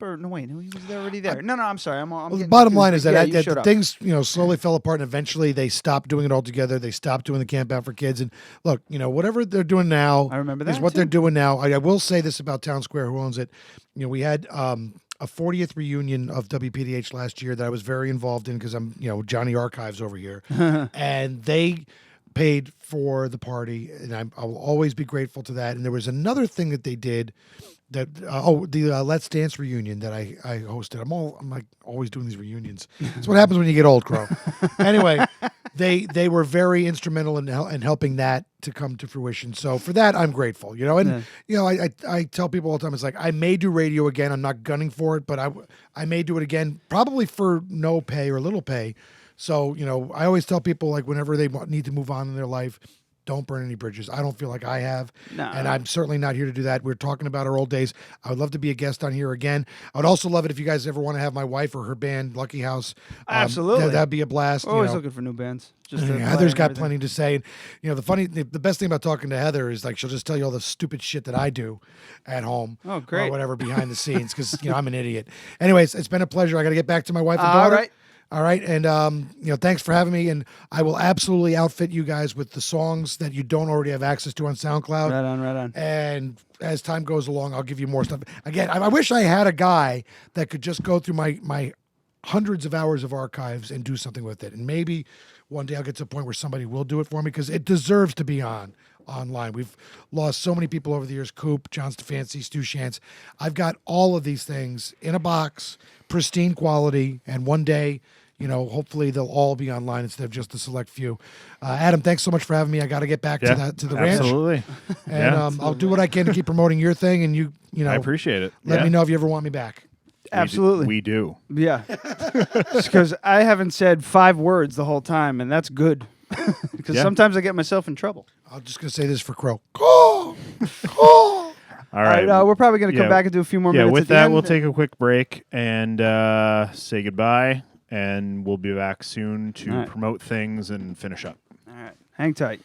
or no, wait, he was already there. No, I'm sorry. The bottom line is that you showed up. things slowly fell apart, and eventually they stopped doing it all together. They stopped doing the Camp Out for Kids, and look, whatever they're doing now, I remember is that what too. they're doing now. I will say this about Town Square, who owns it. We had a 40th reunion of WPDH last year that I was very involved in because I'm Johnny Archives over here, and they paid for the party, and I will always be grateful to that. And there was another thing that they did. The Let's Dance reunion that I hosted. I'm like always doing these reunions. That's what happens when you get old, Crow. Anyway, they were very instrumental in helping that to come to fruition. So for that, I'm grateful. I tell people all the time, it's like I may do radio again. I'm not gunning for it, but I may do it again, probably for no pay or little pay. So I always tell people, like, whenever they need to move on in their life, don't burn any bridges. I don't feel like I have, and I'm certainly not here to do that. We're talking about our old days. I would love to be a guest on here again. I would also love it if you guys ever want to have my wife or her band, Lucky House. Absolutely. That'd be a blast. We're always looking for new bands. Heather's got plenty to say. And, the best thing about talking to Heather is, like, she'll just tell you all the stupid shit that I do at home. Oh, great. Or whatever behind the scenes, because, I'm an idiot. Anyways, it's been a pleasure. I got to get back to my wife and daughter. All right. And, thanks for having me. And I will absolutely outfit you guys with the songs that you don't already have access to on SoundCloud. Right on. And as time goes along, I'll give you more stuff. Again, I wish I had a guy that could just go through my hundreds of hours of archives and do something with it. And maybe one day I'll get to a point where somebody will do it for me, because it deserves to be online. We've lost so many people over the years. Coop, John Stefanski, Stu Shantz. I've got all of these things in a box, pristine quality, and one day, hopefully they'll all be online instead of just a select few. Adam, thanks so much for having me. I got to get back to the ranch. Absolutely. And I'll do what I can to keep promoting your thing, and you I appreciate it. Let me know if you ever want me back. Absolutely. We do. Yeah. Because I haven't said 5 words the whole time, and that's good. Because sometimes I get myself in trouble. I'm just going to say this for Crow. All right. We're probably going to come back and do a few more minutes. With at the that, end. we'll take a quick break and say goodbye, and we'll be back soon to promote things and finish up. All right. Hang tight.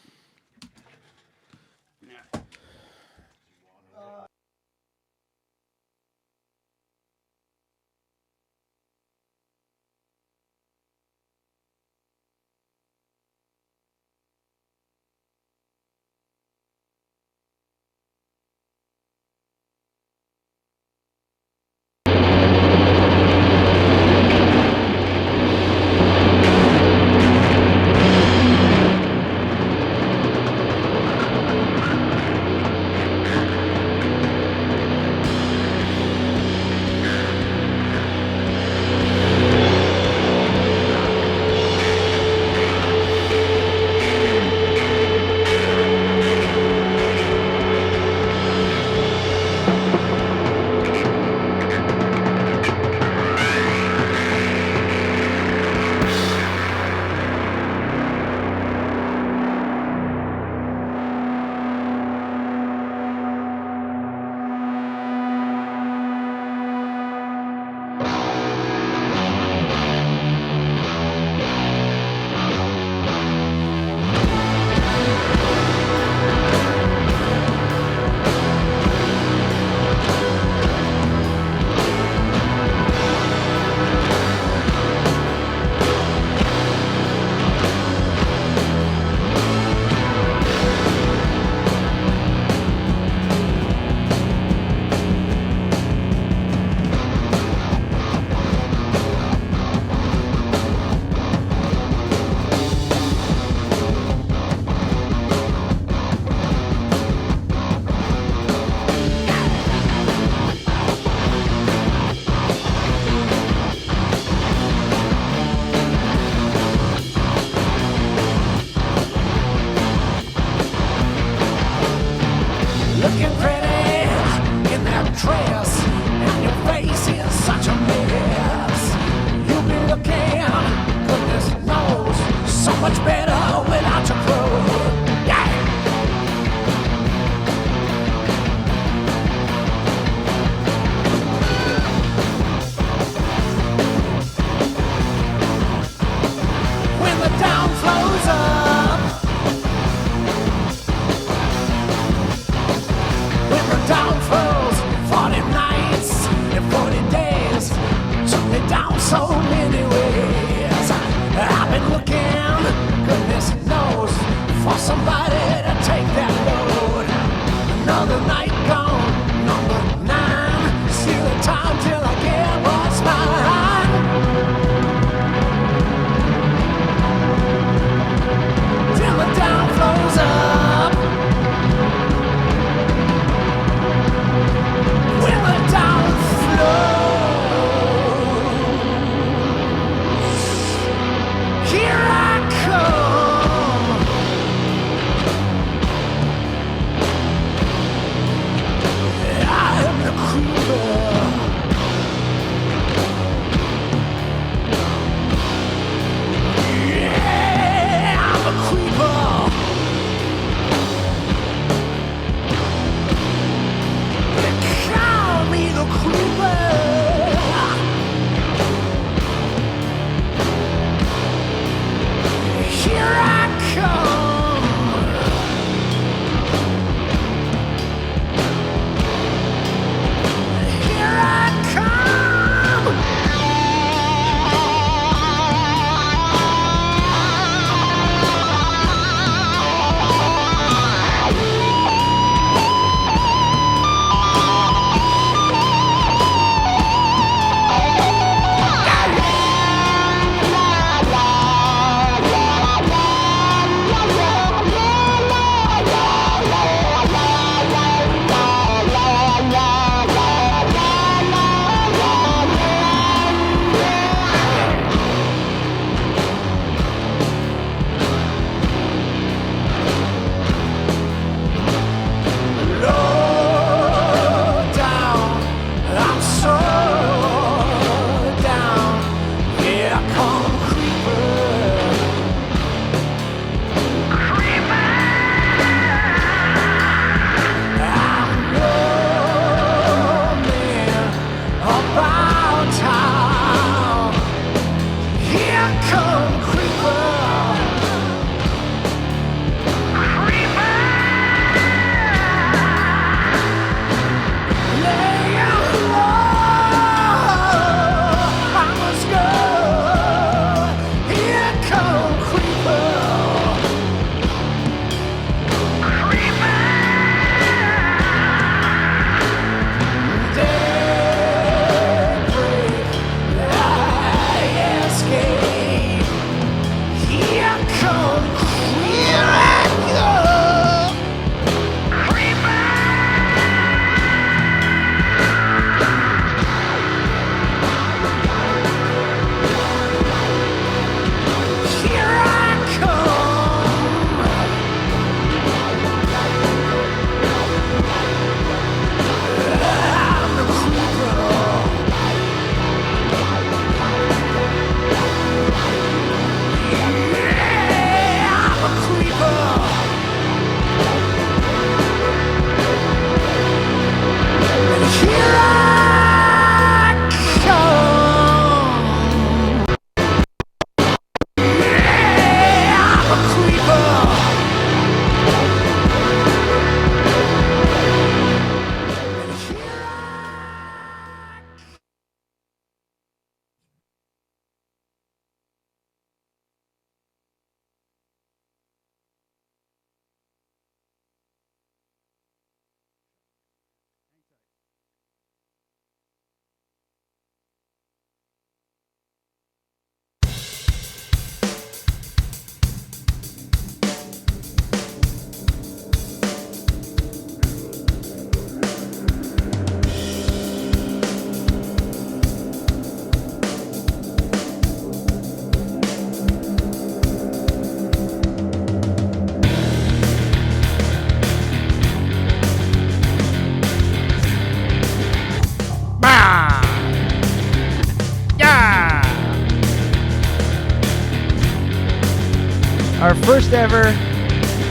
Our first ever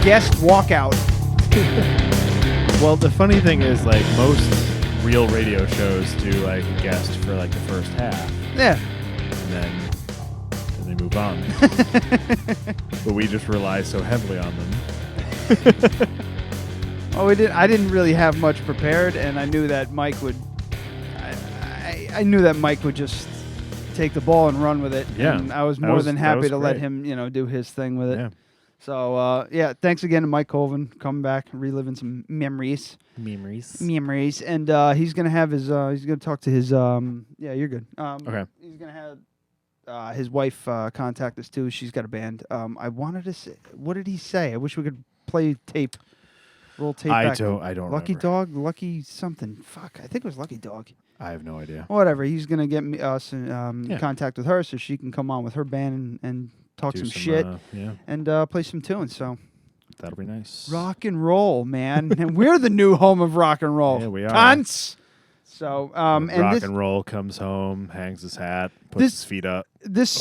guest walkout. Well, the funny thing is, like, most real radio shows do like a guest for like the first half. Yeah. And then they move on. But we just rely so heavily on them. Well, I didn't really have much prepared, and I knew that Mike would. I knew that Mike would just take the ball and run with it. Yeah, and I was more than happy to let him, do his thing with it. Yeah. So thanks again to Mike Colvin coming back, reliving some memories. And he's gonna have his. He's gonna talk to his. Yeah, you're good. Okay. He's gonna have his wife contact us too. She's got a band. I wanted to say, what did he say? I wish we could play tape. Roll tape back. I don't Lucky remember. Dog, Lucky something. Fuck, I think it was Lucky Dog. I have no idea. Whatever. He's gonna get us in contact with her so she can come on with her band and talk Do some some, shit yeah. and play some tunes. So that'll be nice. rock and roll, man. And we're the new home of rock and roll. Yeah, we are. Cunts. So and rock this, and roll comes home, hangs his hat, puts his feet up,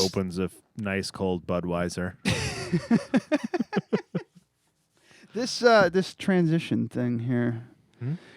opens a nice cold Budweiser. this transition thing here.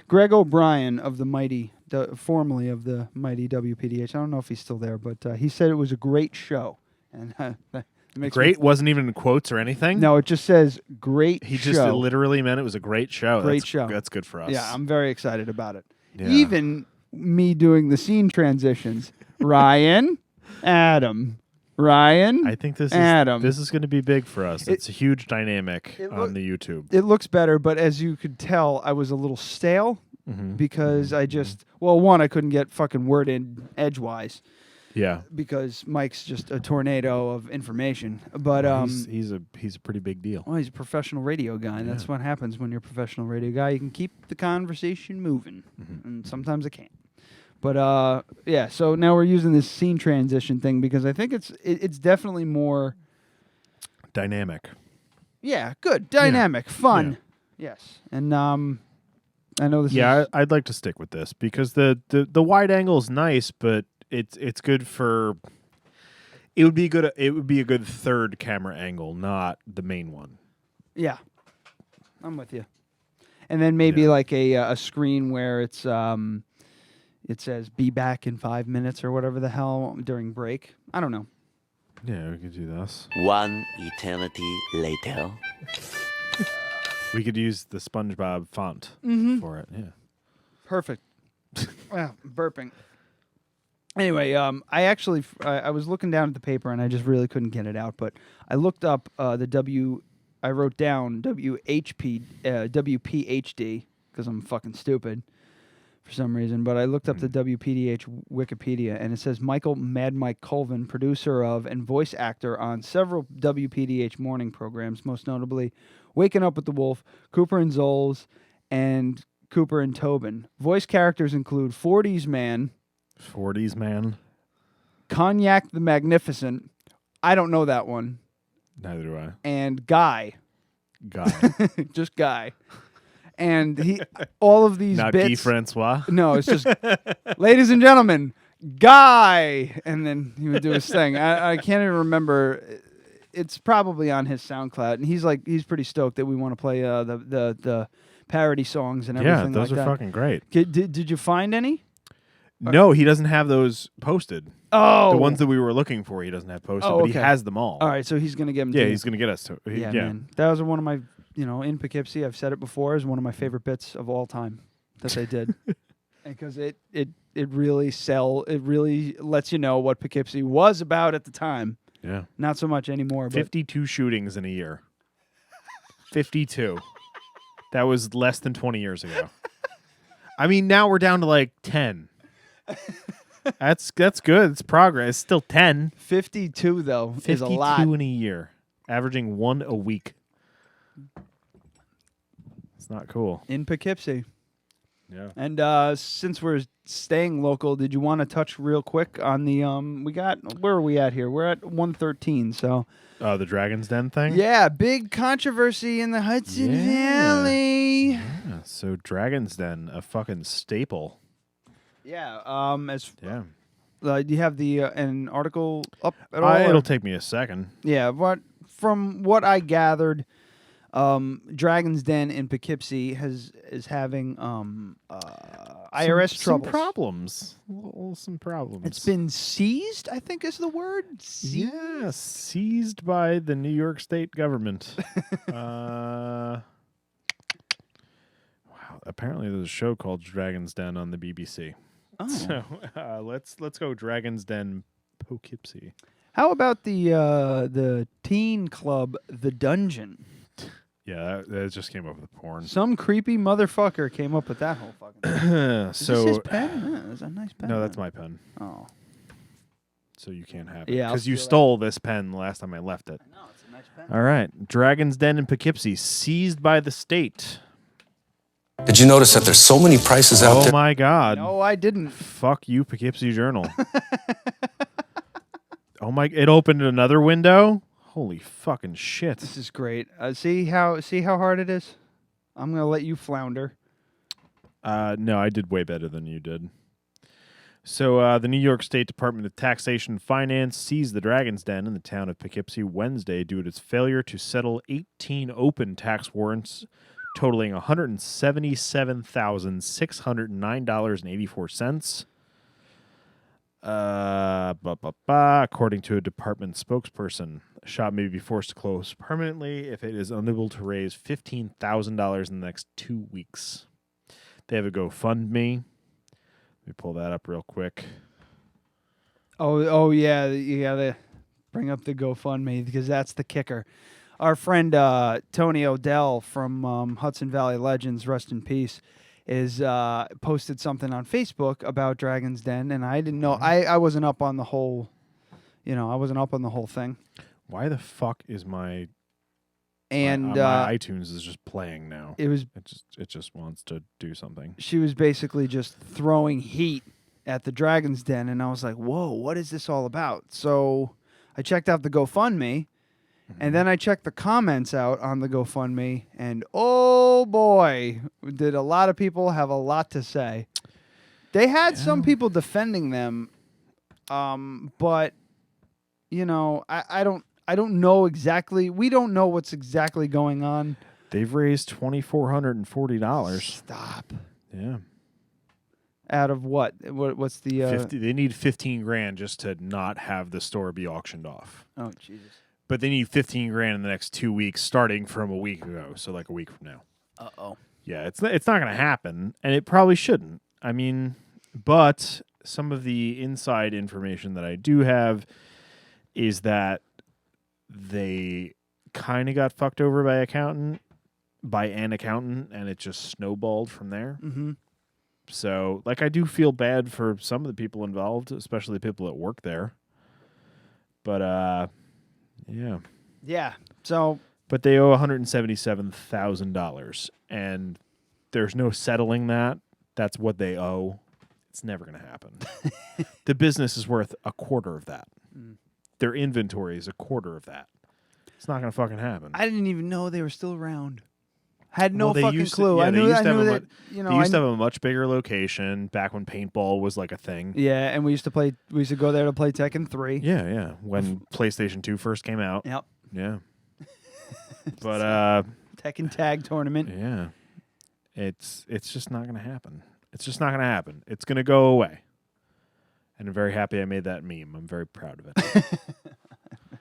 Greg O'Brien of the mighty, formerly of the mighty WPDH. I don't know if he's still there, but he said it was a great show. And that makes Great wasn't even in quotes or anything? No, it just says great He show. just literally meant it was a great show. Great show. That's good for us. Yeah, I'm very excited about it. Yeah. Even me doing the scene transitions. Ryan, Adam, Ryan, I think this Adam. is going to be big for us. It's a huge dynamic on the YouTube. It looks better, but as you could tell, I was a little stale because I just, one, I couldn't get fucking word in edgewise. Yeah. Because Mike's just a tornado of information. But he's a pretty big deal. Well, he's a professional radio guy, and that's what happens when you're a professional radio guy. You can keep the conversation moving, and sometimes it can't. But yeah, so now we're using this scene transition thing because I think it's definitely more dynamic. Yeah, good, dynamic, fun. Yeah. Yes, and I know this. Yeah, is... I'd like to stick with this because the wide angle is nice, but it's good for. It would be good. It would be a good third camera angle, not the main one. Yeah, I'm with you. And then maybe like a screen where it's it says "Be back in 5 minutes" or whatever the hell during break. I don't know. Yeah, we could do this. One eternity later. We could use the SpongeBob font for it. Yeah. Perfect. Burping. Anyway, I was looking down at the paper and I just really couldn't get it out, but I looked up I wrote down WPHD because I'm fucking stupid for some reason, but I looked up the WPDH Wikipedia and it says Michael Mad Mike Colvin, producer of and voice actor on several WPDH morning programs, most notably Waking Up with the Wolf, Cooper and Zoles, and Cooper and Tobin. Voice characters include 40s Man, Cognac the Magnificent. I don't know that one. Neither do I. And Guy. Just Guy. And he, all of these Not bits. Guy Francois? No, it's just, ladies and gentlemen, Guy. And then he would do his thing. I can't even remember. It's probably on his SoundCloud. And he's pretty stoked that we want to play the parody songs and everything like that. Yeah, those are fucking great. Did you find any? No, he doesn't have those posted. Oh. The ones that we were looking for, he doesn't have posted, but he has them all. All right, so he's going to get them. Yeah, he's going to get us to. Yeah, man. That was one of my, in Poughkeepsie, I've said it before, is one of my favorite bits of all time that they did. Because it really lets you know what Poughkeepsie was about at the time. Yeah. Not so much anymore. 52 shootings in a year. 52. That was less than 20 years ago. I mean, now we're down to like 10. That's good. It's progress. It's still 10. 52 though is a lot. 52 in a year, averaging one a week. It's not cool. In Poughkeepsie. Yeah. And since we're staying local, did you want to touch real quick on the where are we at here? We're at 113. So. Oh, the Dragon's Den thing? Yeah, big controversy in the Hudson Valley. Yeah, so Dragon's Den, a fucking staple. Yeah. Do you have the an article up at all? It'll take me a second. Yeah, but from what I gathered, Dragon's Den in Poughkeepsie is having IRS troubles. Some problems. It's been seized, I think is the word. Yeah, seized by the New York State government. Wow. Apparently, there's a show called Dragon's Den on the BBC. Oh. So let's go Dragon's Den Poughkeepsie. How about the teen club, The Dungeon? Yeah, that just came up with porn. Some creepy motherfucker came up with that whole fucking thing. Is this his pen? Yeah, that's a nice pen. No, that's my pen. Oh. So you can't have it. Yeah, because you stole this pen the last time I left it. I know, it's a nice pen. All right. Dragon's Den in Poughkeepsie, seized by the state. Did you notice that there's so many prices out there? Oh, my God. No, I didn't. Fuck you, Poughkeepsie Journal. Oh, my. It opened another window? Holy fucking shit. This is great. See how hard it is? I'm going to let you flounder. No, I did way better than you did. So the New York State Department of Taxation and Finance seized the Dragon's Den in the town of Poughkeepsie Wednesday due to its failure to settle 18 open tax warrants totaling $177,609.84. According to a department spokesperson, a shop may be forced to close permanently if it is unable to raise $15,000 in the next 2 weeks. They have a GoFundMe. Let me pull that up real quick. Oh yeah, you gotta bring up the GoFundMe because that's the kicker. Our friend Tony Odell from Hudson Valley Legends, rest in peace, is posted something on Facebook about Dragon's Den, and I didn't know. I wasn't up on the whole, I wasn't up on the whole thing. Why the fuck is my and my iTunes is just playing now? It just wants to do something. She was basically just throwing heat at the Dragon's Den, and I was like, "Whoa, what is this all about?" So I checked out the GoFundMe. And then I checked the comments out on the GoFundMe, and oh boy, did a lot of people have a lot to say. They had some people defending them, but I don't know exactly. We don't know what's exactly going on. They've raised $2,440. Stop. Yeah. Out of what? What's the 50? They need $15,000 just to not have the store be auctioned off. Oh Jesus. But they need $15,000 in the next 2 weeks, starting from a week ago. So like a week from now. Uh-oh. Yeah, it's not going to happen, and it probably shouldn't. I mean, but some of the inside information that I do have is that they kind of got fucked over by an accountant, and it just snowballed from there. Mm-hmm. So, like, I do feel bad for some of the people involved, especially the people that work there. But, yeah. Yeah. So, but they owe $177,000, and there's no settling that. That's what they owe. It's never going to happen. The business is worth a quarter of that. Their inventory is a quarter of that. It's not going to fucking happen. I didn't even know they were still around. Had no they fucking used clue. To, yeah, I knew that. They used to have a much bigger location back when paintball was like a thing. Yeah, and we used to go there to play Tekken 3. Yeah. When PlayStation 2 first came out. Yep. Yeah. But Tekken Tag Tournament. Yeah. It's just not going to happen. It's just not going to happen. It's going to go away. And I'm very happy I made that meme. I'm very proud of it.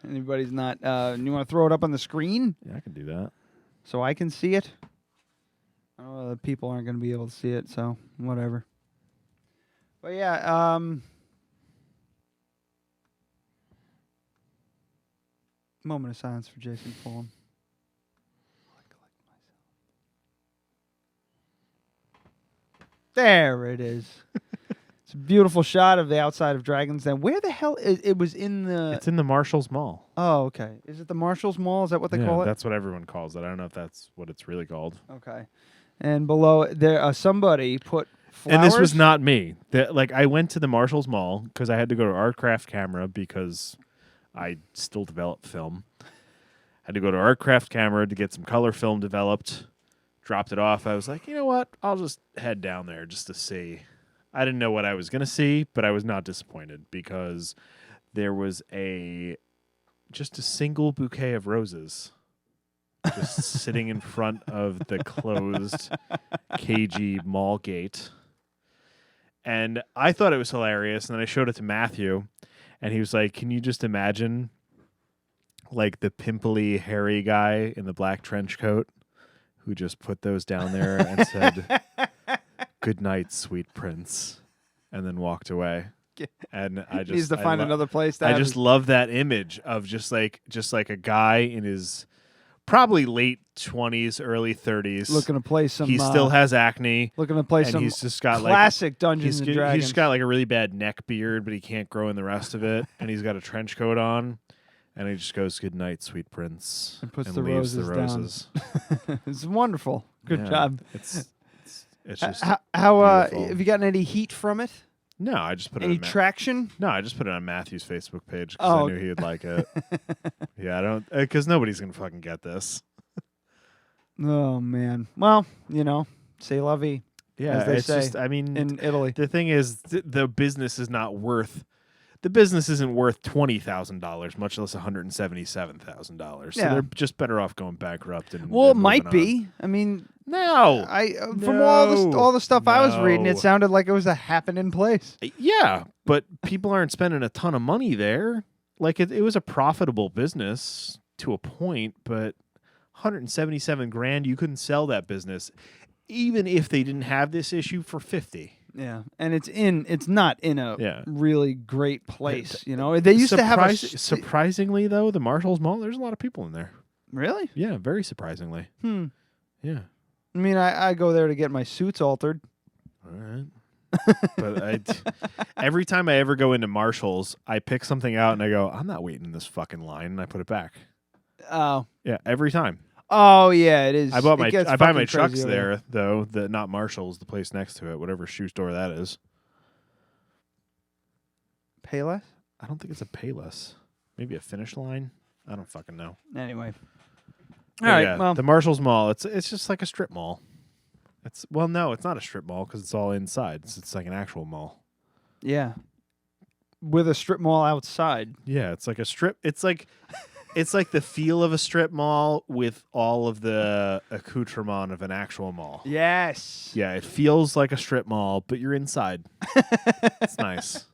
Anybody's not you want to throw it up on the screen? Yeah, I can do that. So I can see it. Oh, the people aren't going to be able to see it, so whatever. But yeah, moment of silence for Jason Fulham. There it is. It's a beautiful shot of the outside of Dragon's Den. Where the hell it was in the? It's in the Marshalls Mall. Oh, okay. Is it the Marshalls Mall? Is that what they call it? That's what everyone calls it. I don't know if that's what it's really called. Okay. And below there, somebody put flowers. And this was not me. I went to the Marshalls Mall because I had to go to Artcraft Camera because I still develop film. Had to go to Artcraft Camera to get some color film developed. Dropped it off. I was like, you know what? I'll just head down there just to see. I didn't know what I was going to see, but I was not disappointed because there was just a single bouquet of roses just sitting in front of the closed KG mall gate. And I thought it was hilarious, and then I showed it to Matthew, and he was like, can you just imagine like the pimply, hairy guy in the black trench coat who just put those down there and said, "Good night, sweet prince," and then walked away. And I just needs to find another place. I just love that image of just like a guy in his probably late 20s, early 30s, looking to play some. He still has acne. Looking to play and some. He's just got classic Dungeons and Dragons. He's just got like a really bad neck beard, but he can't grow in the rest of it. And he's got a trench coat on. And he just goes, "Good night, sweet prince," and puts and the leaves roses down. It's wonderful. Good Yeah, job. It's just how beautiful. have you gotten any heat from it? No, I just put any it. Traction? No, I just put it on Matthew's Facebook page because I knew he would like it. Yeah, I don't because nobody's gonna fucking get this. Oh man. Well, c'est la vie. Yeah, as they it's say just. I mean, in Italy, the thing is, the business is not worth. the business isn't worth $20,000, much less $177,000. So they're just better off going bankrupt. And Well, it and might moving on. be. I mean, no. From all the stuff I was reading, it sounded like it was a happening place. Yeah, but people aren't spending a ton of money there. Like it was a profitable business to a point, but $177,000, you couldn't sell that business, even if they didn't have this issue for $50,000. Yeah, and it's not in a really great place. You know, they used to have a surprisingly though, the Marshalls Mall. There's a lot of people in there. Really? Yeah, very surprisingly. Yeah. I mean, I go there to get my suits altered. All right. But every time I ever go into Marshalls, I pick something out and I go, I'm not waiting in this fucking line, and I put it back. Oh. Yeah, every time. Oh yeah, it is. I buy my trucks there though. Not Marshalls, the place next to it, whatever shoe store that is. Payless? I don't think it's a Payless. Maybe a Finish Line. I don't fucking know. Anyway. All right. Well, the Marshalls Mall. It's just like a strip mall. No, it's not a strip mall because it's all inside. It's like an actual mall. Yeah. With a strip mall outside. Yeah, it's like a strip. It's like the feel of a strip mall with all of the accoutrement of an actual mall. Yes. Yeah, it feels like a strip mall, but you're inside. It's nice.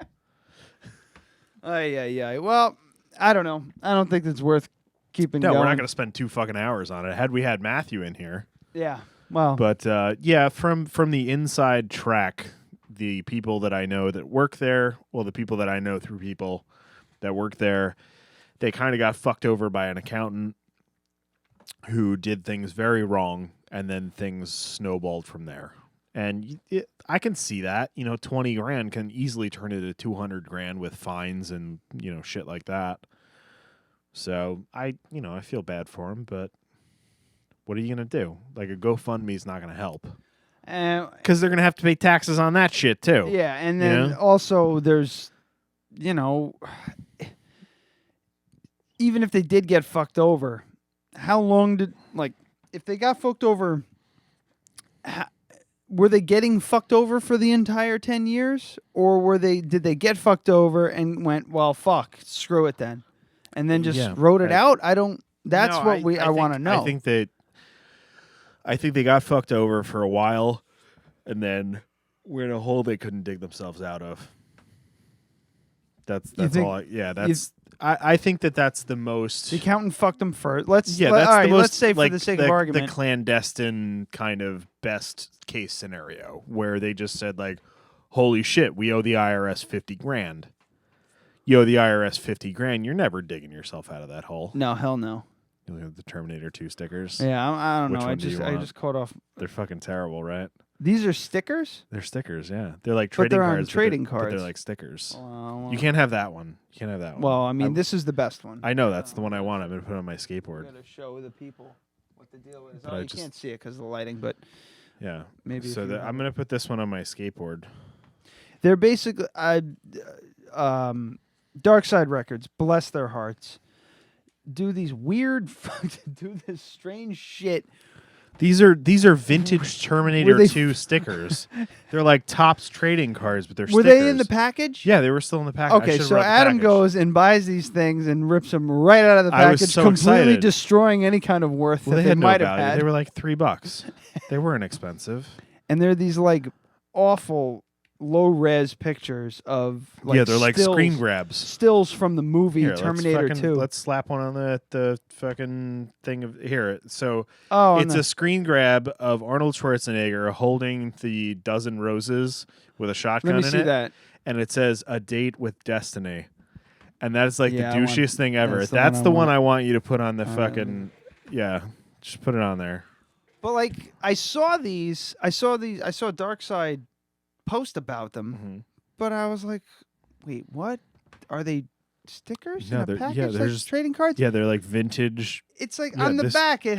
Yeah. Well, I don't know. I don't think it's worth keeping No, going. we're not going to spend 2 fucking hours on it. Had we had Matthew in here. Yeah. Well. But yeah, from the inside track, the people that I know that work there, the people that I know through people that work there, they kind of got fucked over by an accountant who did things very wrong, and then things snowballed from there. And I can see that, $20,000 can easily turn into $200,000 with fines and shit like that. So I feel bad for him, but what are you gonna do? Like a GoFundMe is not gonna help because they're gonna have to pay taxes on that shit too. Yeah, and then also there's, even if they did get fucked over, how long if they got fucked over, were they getting fucked over for the entire 10 years? Or did they get fucked over and went, well, fuck, screw it then? And then just wrote it out? I want to know. I think they got fucked over for a while and then were in a hole they couldn't dig themselves out of. That's all. I think that's the most. The accountant fucked them first. Let's say for the sake of argument, the clandestine kind of best case scenario where they just said like, "Holy shit, we owe the IRS $50,000." You owe the IRS $50,000. You're never digging yourself out of that hole. No, hell no. You have the Terminator 2 stickers. Yeah, I don't know. I just caught off. They're fucking terrible, right? These are stickers? They're stickers, yeah. They're like trading cards. Trading cards. But they're like stickers. You can't have that one. You can't have that one. Well, I mean, this is the best one. I know that's the one I want. I'm gonna put it on my skateboard. I'm gonna show the people what the deal is. But you can't see it because of the lighting, but yeah, maybe. So I'm gonna put this one on my skateboard. They're basically Dark Side Records. Bless their hearts. Do these weird, do this strange shit. These are vintage Terminator 2 stickers. They're like Topps trading cards, but they're stickers. Were they in the package? Yeah, they were still in the package. Okay, so Adam goes and buys these things and rips them right out of the package, I was so completely excited. Destroying any kind of worth that they might have had. They were like $3. They weren't expensive. And they're these like awful low-res pictures of they're like screen grabs. Stills from the movie Terminator 2. Let's slap one on the fucking thing of here. So it's a screen grab of Arnold Schwarzenegger holding the dozen roses with a shotgun in it. Let me see that. And it says "A Date with Destiny." And that's like the douchiest thing ever. That's the one I want you to put on the fucking just put it on there. But like I saw Dark Side post about them, but I was like, wait, what? Are they stickers in a package? They're just trading cards? Yeah, they're like vintage. It's like on the back it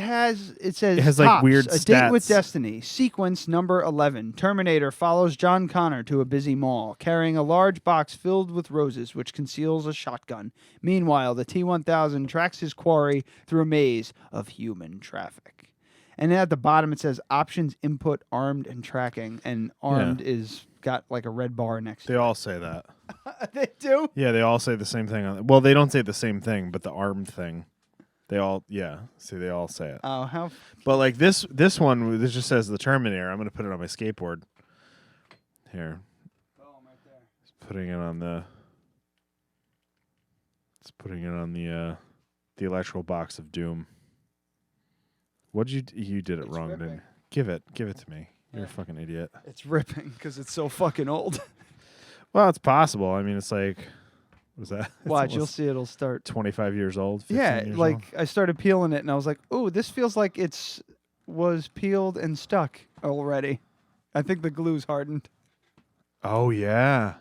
says like weird A stats. Date with Destiny, sequence number 11. Terminator follows John Connor to a busy mall, carrying a large box filled with roses, which conceals a shotgun. Meanwhile, the T-1000 tracks his quarry through a maze of human traffic. And then at the bottom it says options, input, armed, and tracking. And armed is got like a red bar next to it. They all say that. They do? Yeah, they all say the same thing. Well, they don't say the same thing, but the armed thing. They all, see, they all say it. Oh, how? But like this one, this just says the Terminator. I'm going to put it on my skateboard. Here. Right there. Putting it on the. It's putting it on the electrical box of doom. What did you did it wrong, didn't you? Give it to me. You're a fucking idiot. It's ripping because it's so fucking old. Well, it's possible. I mean, it's like, what is that? Watch, you'll see it'll start. 25 years old. 15 Yeah, years like old? I started peeling it and I was like, "Ooh, this feels like was peeled and stuck already." I think the glue's hardened. Oh yeah,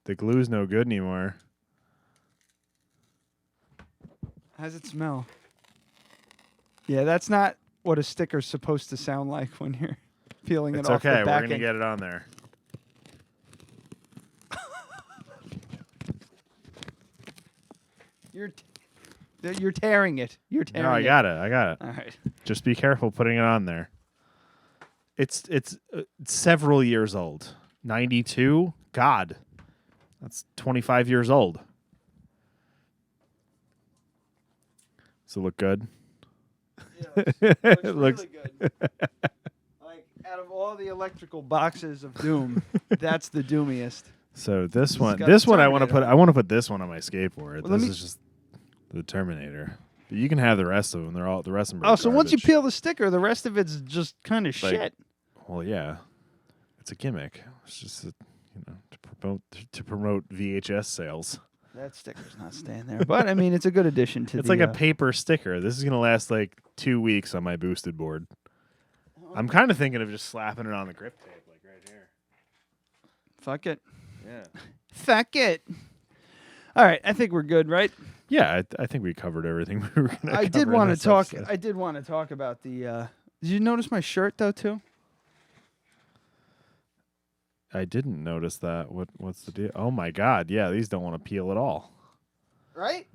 the glue's no good anymore. How's it smell? Yeah, that's not what a sticker's supposed to sound like when you're peeling It's it off okay. the We're back gonna end. get it on there. You're tearing it. You're tearing No, I it. got it. I got it. All right. Just be careful putting it on there. It's several years old. 92. God, that's 25 years old. Does it look good? It looks really good. Like out of all the electrical boxes of Doom, that's the doomiest. So this It's one, got this the one, I want to Terminator put. I want to put this one on my skateboard. Well, let this me- is just the Terminator. But you can have the rest of them. They're all the rest of them. Are Oh, so once you garbage. peel the sticker, the rest of it's just kind of Like, shit. Well, yeah, it's a gimmick. It's just to promote VHS sales. That sticker's not staying there, but I mean, it's a good addition to It's the. like a paper sticker. This is gonna last like 2 weeks on my boosted board. I'm kind of thinking of just slapping it on the grip tape, like right here. Fuck it. Yeah. Fuck it. All right, I think we're good, right? Yeah, I think we covered everything we were gonna. I did cover in want to this talk. episode. I did want to talk about the. Did you notice my shirt though too? I didn't notice that. What's the deal? Oh my God! Yeah, these don't want to peel at all. Right.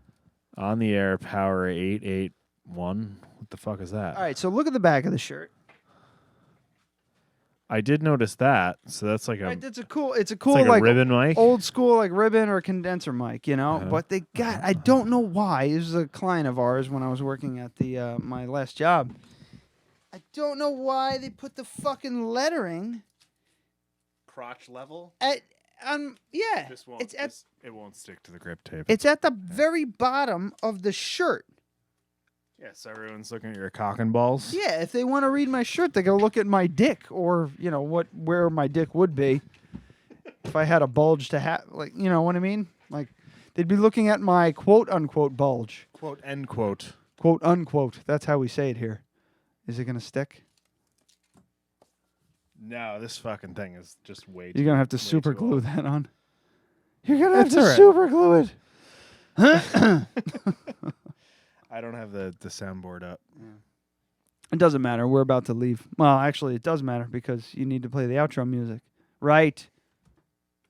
On the air, power 881. What the fuck is that? All right, so look at the back of the shirt. I did notice that. So that's like a. Right, it's a cool like a like ribbon mic? old school like ribbon or condenser mic, you know. Uh-huh. But they got I don't know why. This is a client of ours when I was working at the my last job. I don't know why they put the fucking lettering crotch level. at yeah. This won't. It won't stick to the grip tape. It's at the very bottom of the shirt. Yeah, so everyone's looking at your cock and balls. Yeah, if they want to read my shirt, they go look at my dick, or you know where my dick would be if I had a bulge to have, like you know what I mean. Like they'd be looking at my quote unquote bulge. Quote end quote. Quote unquote. That's how we say it here. Is it gonna stick? No, this fucking thing is just way. You're gonna have to way super too glue old. that on. You're gonna have That's to all right. super glue it. I don't have the soundboard up. It doesn't matter. We're about to leave. Well, actually, it does matter because you need to play the outro music, right?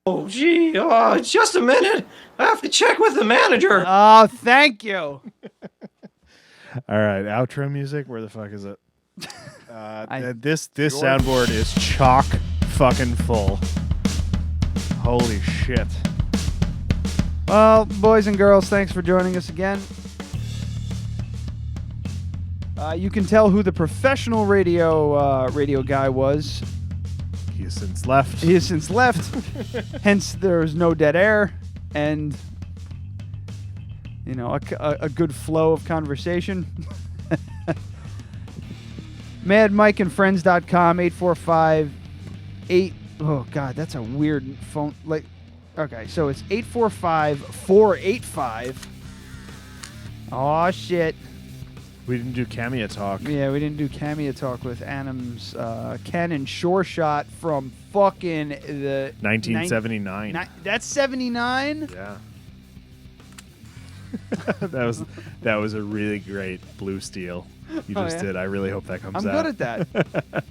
Oh, gee, just a minute. I have to check with the manager. Oh, thank you. All right, outro music. Where the fuck is it? This soundboard is chock fucking full. Holy shit. Well, boys and girls, thanks for joining us again. You can tell who the professional radio guy was. He has since left. He has since left. Hence, there is no dead air and you know a good flow of conversation. MadMikeandFriends.com 845-8. Oh God, that's a weird phone. Like, okay, so it's 845-485. Oh shit. We didn't do Cameo Talk. Yeah, we didn't do Cameo Talk with Adam's Canon Sure Shot from fucking the 1979. That's 79? Yeah. that was a really great blue steel you just did. I really hope that comes I'm out. good at that.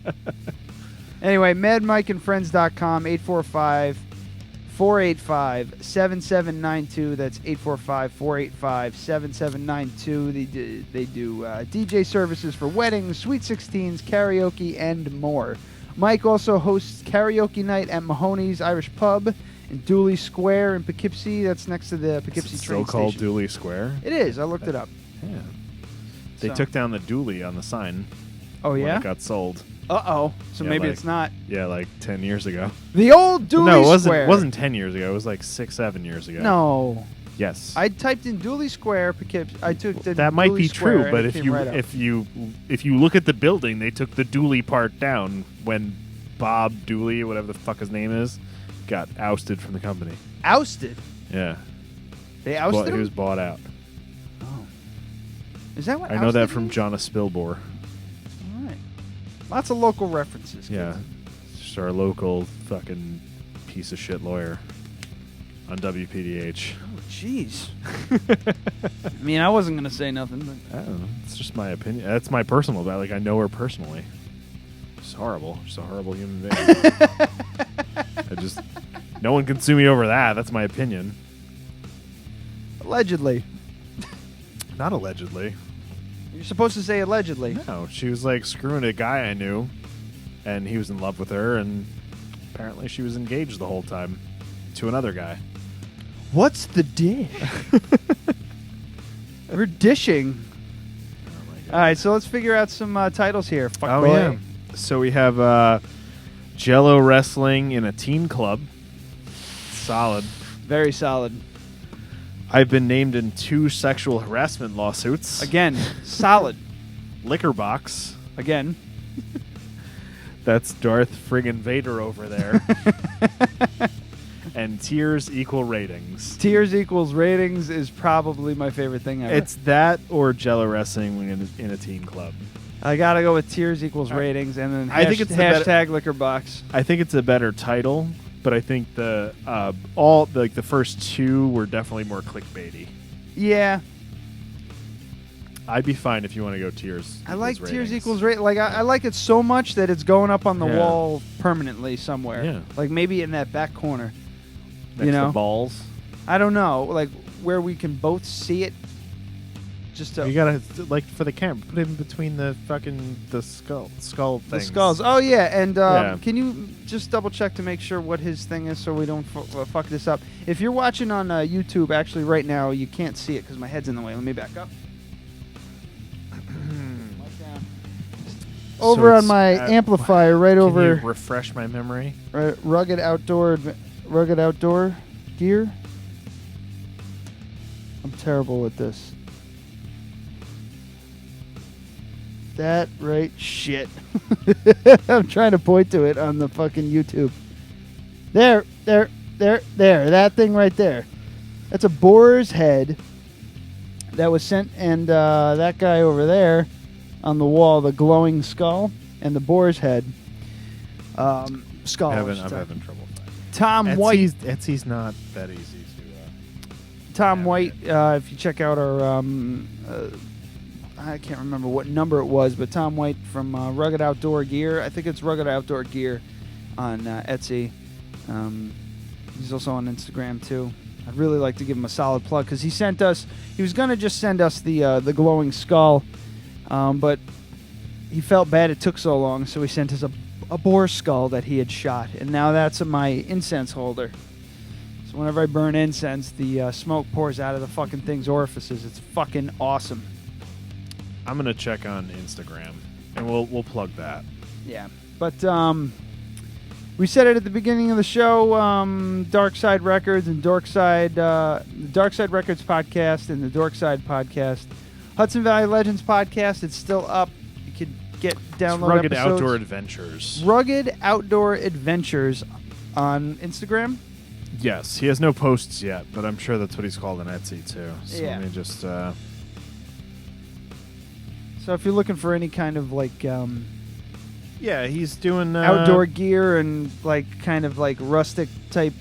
Anyway, MadMikeandFriends.com 845-485-7792. That's 845-485-7792. They do DJ services for weddings, Sweet 16s, karaoke, and more. Mike also hosts karaoke night at Mahoney's Irish Pub in Dooley Square in Poughkeepsie. That's next to the Poughkeepsie train Still called station. Dooley Square? It is. I looked it up. Yeah. They So- took down the Dooley on the sign. Oh, when yeah? it got sold. Uh-oh. So Yeah, maybe like- it's not. Yeah, like 10 years ago. The old Dooley No, it Square. wasn't 10 years ago. It was like 6, 7 years ago. No. Yes. I typed in Dooley Square, Poughkeepsie. I took the That might Dooley be Square, true, and but it if came you right up. if you look at the building, they took the Dooley part down when Bob Dooley, whatever the fuck his name is, got ousted from the company. Ousted? Yeah. They ousted He him? was bought out. Is that what I know that ousted from means? Jonas Spilbor. All right. Lots of local references. Yeah. Just our local fucking piece of shit lawyer on WPDH. Oh, jeez. I mean, I wasn't going to say nothing, but... I don't know. It's just my opinion. That's my personal about. Like, I know her personally. She's horrible. She's a horrible human being. I just... No one can sue me over that. That's my opinion. Allegedly. Not allegedly. You're supposed to say allegedly. No, she was like screwing a guy I knew, and he was in love with her, and apparently she was engaged the whole time to another guy. What's the dish? We're dishing. All right, so let's figure out some titles here. Fuck Oh, boy. yeah. So we have Jello Wrestling in a Teen Club. Solid. Very solid. I've been named in 2 sexual harassment lawsuits. Again, solid. Liquor Box. Again. That's Darth friggin' Vader over there. And Tears Equal Ratings. Tears equals ratings is probably my favorite thing ever. It's that or Jello Wrestling in a Teen Club. I gotta go with Tears equals ratings, and then I think it's the hashtag Liquor Box. I think it's a better title, but I think the first 2 were definitely more clickbaity. Yeah, I'd be fine if you want to go Tears. I like equals Tears ratings. equals rate. Like I like it so much that it's going up on the Yeah. wall permanently somewhere. Yeah. Like maybe in that back corner. Next you know, to balls. I don't know, like where we can both see it. Just to You gotta like for the camera, put it in between the fucking the skull the things. skulls. Oh yeah, and Yeah. can you just double check to make sure what his thing is so we don't fuck this up? If you're watching on YouTube, actually right now you can't see it because my head's in the way. Let me back up. Over on my amplifier, right can over. You refresh my memory. Right, rugged outdoor gear. I'm terrible with this. That right shit. I'm trying to point to it on the fucking YouTube. There. That thing right there. That's a boar's head that was sent, and that guy over there on the wall, the glowing skull, and the boar's head. Skull. I'm having trouble. Tom White. Etsy's not that easy to. Tom White. If you check out our, I can't remember what number it was, but Tom White from Rugged Outdoor Gear. I think it's Rugged Outdoor Gear on Etsy. He's also on Instagram too. I'd really like to give him a solid plug because he sent us. He was gonna just send us the glowing skull, but he felt bad it took so long, so he sent us a boar skull that he had shot, and now that's in my incense holder. So whenever I burn incense, the smoke pours out of the fucking thing's orifices. It's fucking awesome. I'm gonna check on Instagram, and we'll plug that. Yeah, but we said it at the beginning of the show. Dark Side Records and Dark Side Records podcast and the Dork Side podcast, Hudson Valley Legends podcast. It's still up. You could download It's Rugged episodes. Outdoor Adventures. Rugged Outdoor Adventures on Instagram. Yes, he has no posts yet, but I'm sure that's what he's called on Etsy too. So Yeah. let me just. So if you're looking for any kind of like Yeah, he's doing outdoor gear and like kind of like rustic type,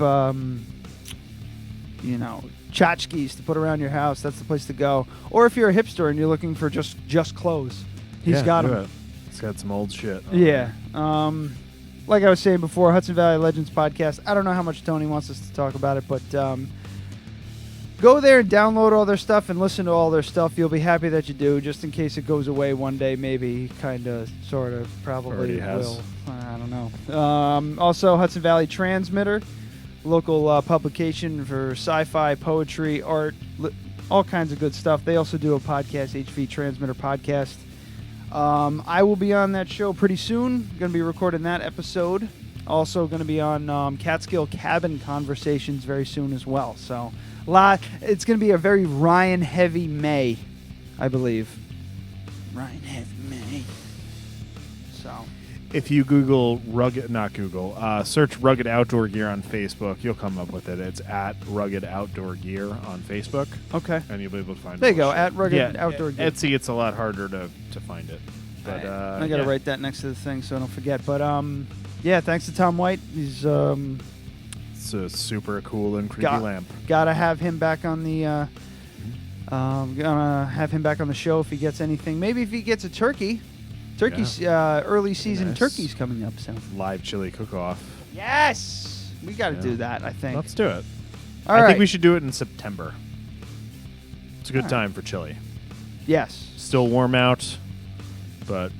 tchotchkes to put around your house, that's the place to go. Or if you're a hipster and you're looking for just clothes, he's got them. He's got some old shit. Yeah. Like I was saying before, Hudson Valley Legends podcast. I don't know how much Tony wants us to talk about it, but go there and download all their stuff and listen to all their stuff. You'll be happy that you do, just in case it goes away one day, maybe, kind of, sort of, probably Already has. will. I don't know. Also, Hudson Valley Transmitter local publication for sci-fi, poetry, art, all kinds of good stuff. They also do a podcast, HV Transmitter Podcast. I will be on that show pretty soon. Going to be recording that episode. Also going to be on Catskill Cabin Conversations very soon as well. So it's going to be a very Ryan-heavy May, I believe. Ryan-heavy May. So if you search Rugged Outdoor Gear on Facebook, you'll come up with it. It's at Rugged Outdoor Gear on Facebook. Okay. And you'll be able to find it. There you go, at Rugged Outdoor Gear. Etsy, it's a lot harder to find it. But I got to write that next to the thing so I don't forget. But yeah, thanks to Tom White. He's it's a super cool and creepy lamp. Gotta have him back on the gonna have him back on the show if he gets anything. Maybe if he gets a turkey. Turkey's early season turkey's coming up soon. Live chili cook-off. Yes, we got to do that. I think. Let's do it. I think we should do it in September. It's a good time for chili. Yes. Still warm out, but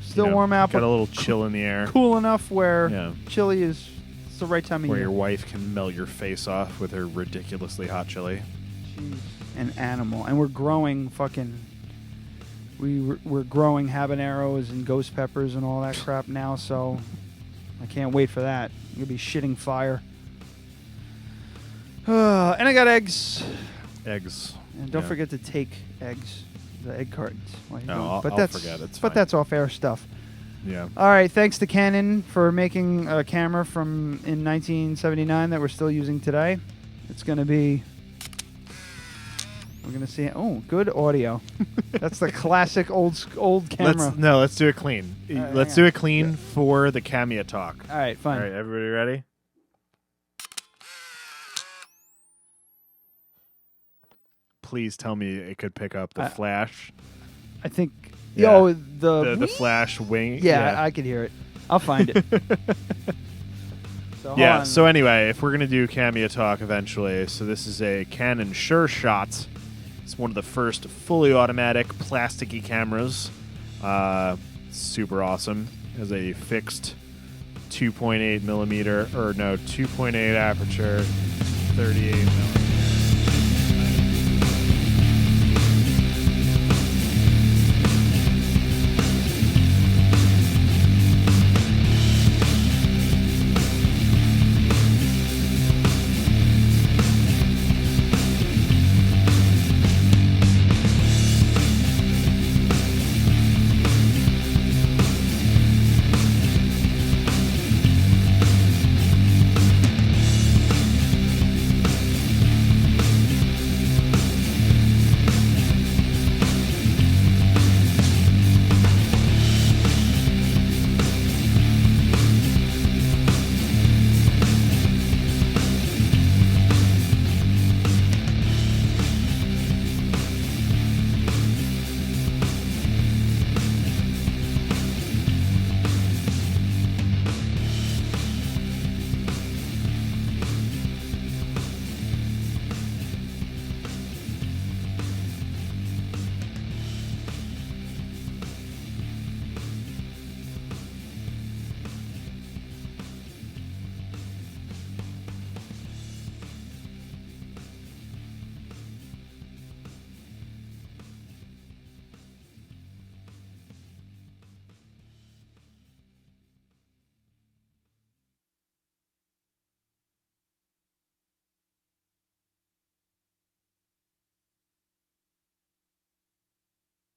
still warm out. Got but a little chill in the air. Cool enough where chili is it's the right time of year. year. Where your wife can melt your face off with her ridiculously hot chili. She's an animal, and we're growing fucking. We're growing habaneros and ghost peppers and all that crap now, so I can't wait for that. I'm going to be shitting fire. And I got eggs. Eggs. And don't forget to take eggs, the egg cartons. I'll forget. It's fine. But that's off-air stuff. Yeah. All right, thanks to Canon for making a camera in 1979 that we're still using today. It's going to be... We're going to see... Oh, good audio. That's the classic old camera. Let's do it clean. Let's do it clean for the Cameo talk. All right, fine. All right, everybody ready? Please tell me it could pick up the flash. I think... Yeah. Oh, the flash wing. Yeah, I could hear it. I'll find it. So anyway, if we're going to do Cameo talk eventually, so this is a Canon Sure Shot. It's one of the first fully automatic plasticky cameras. Super awesome. It has a fixed 2.8 aperture, 38 millimeter.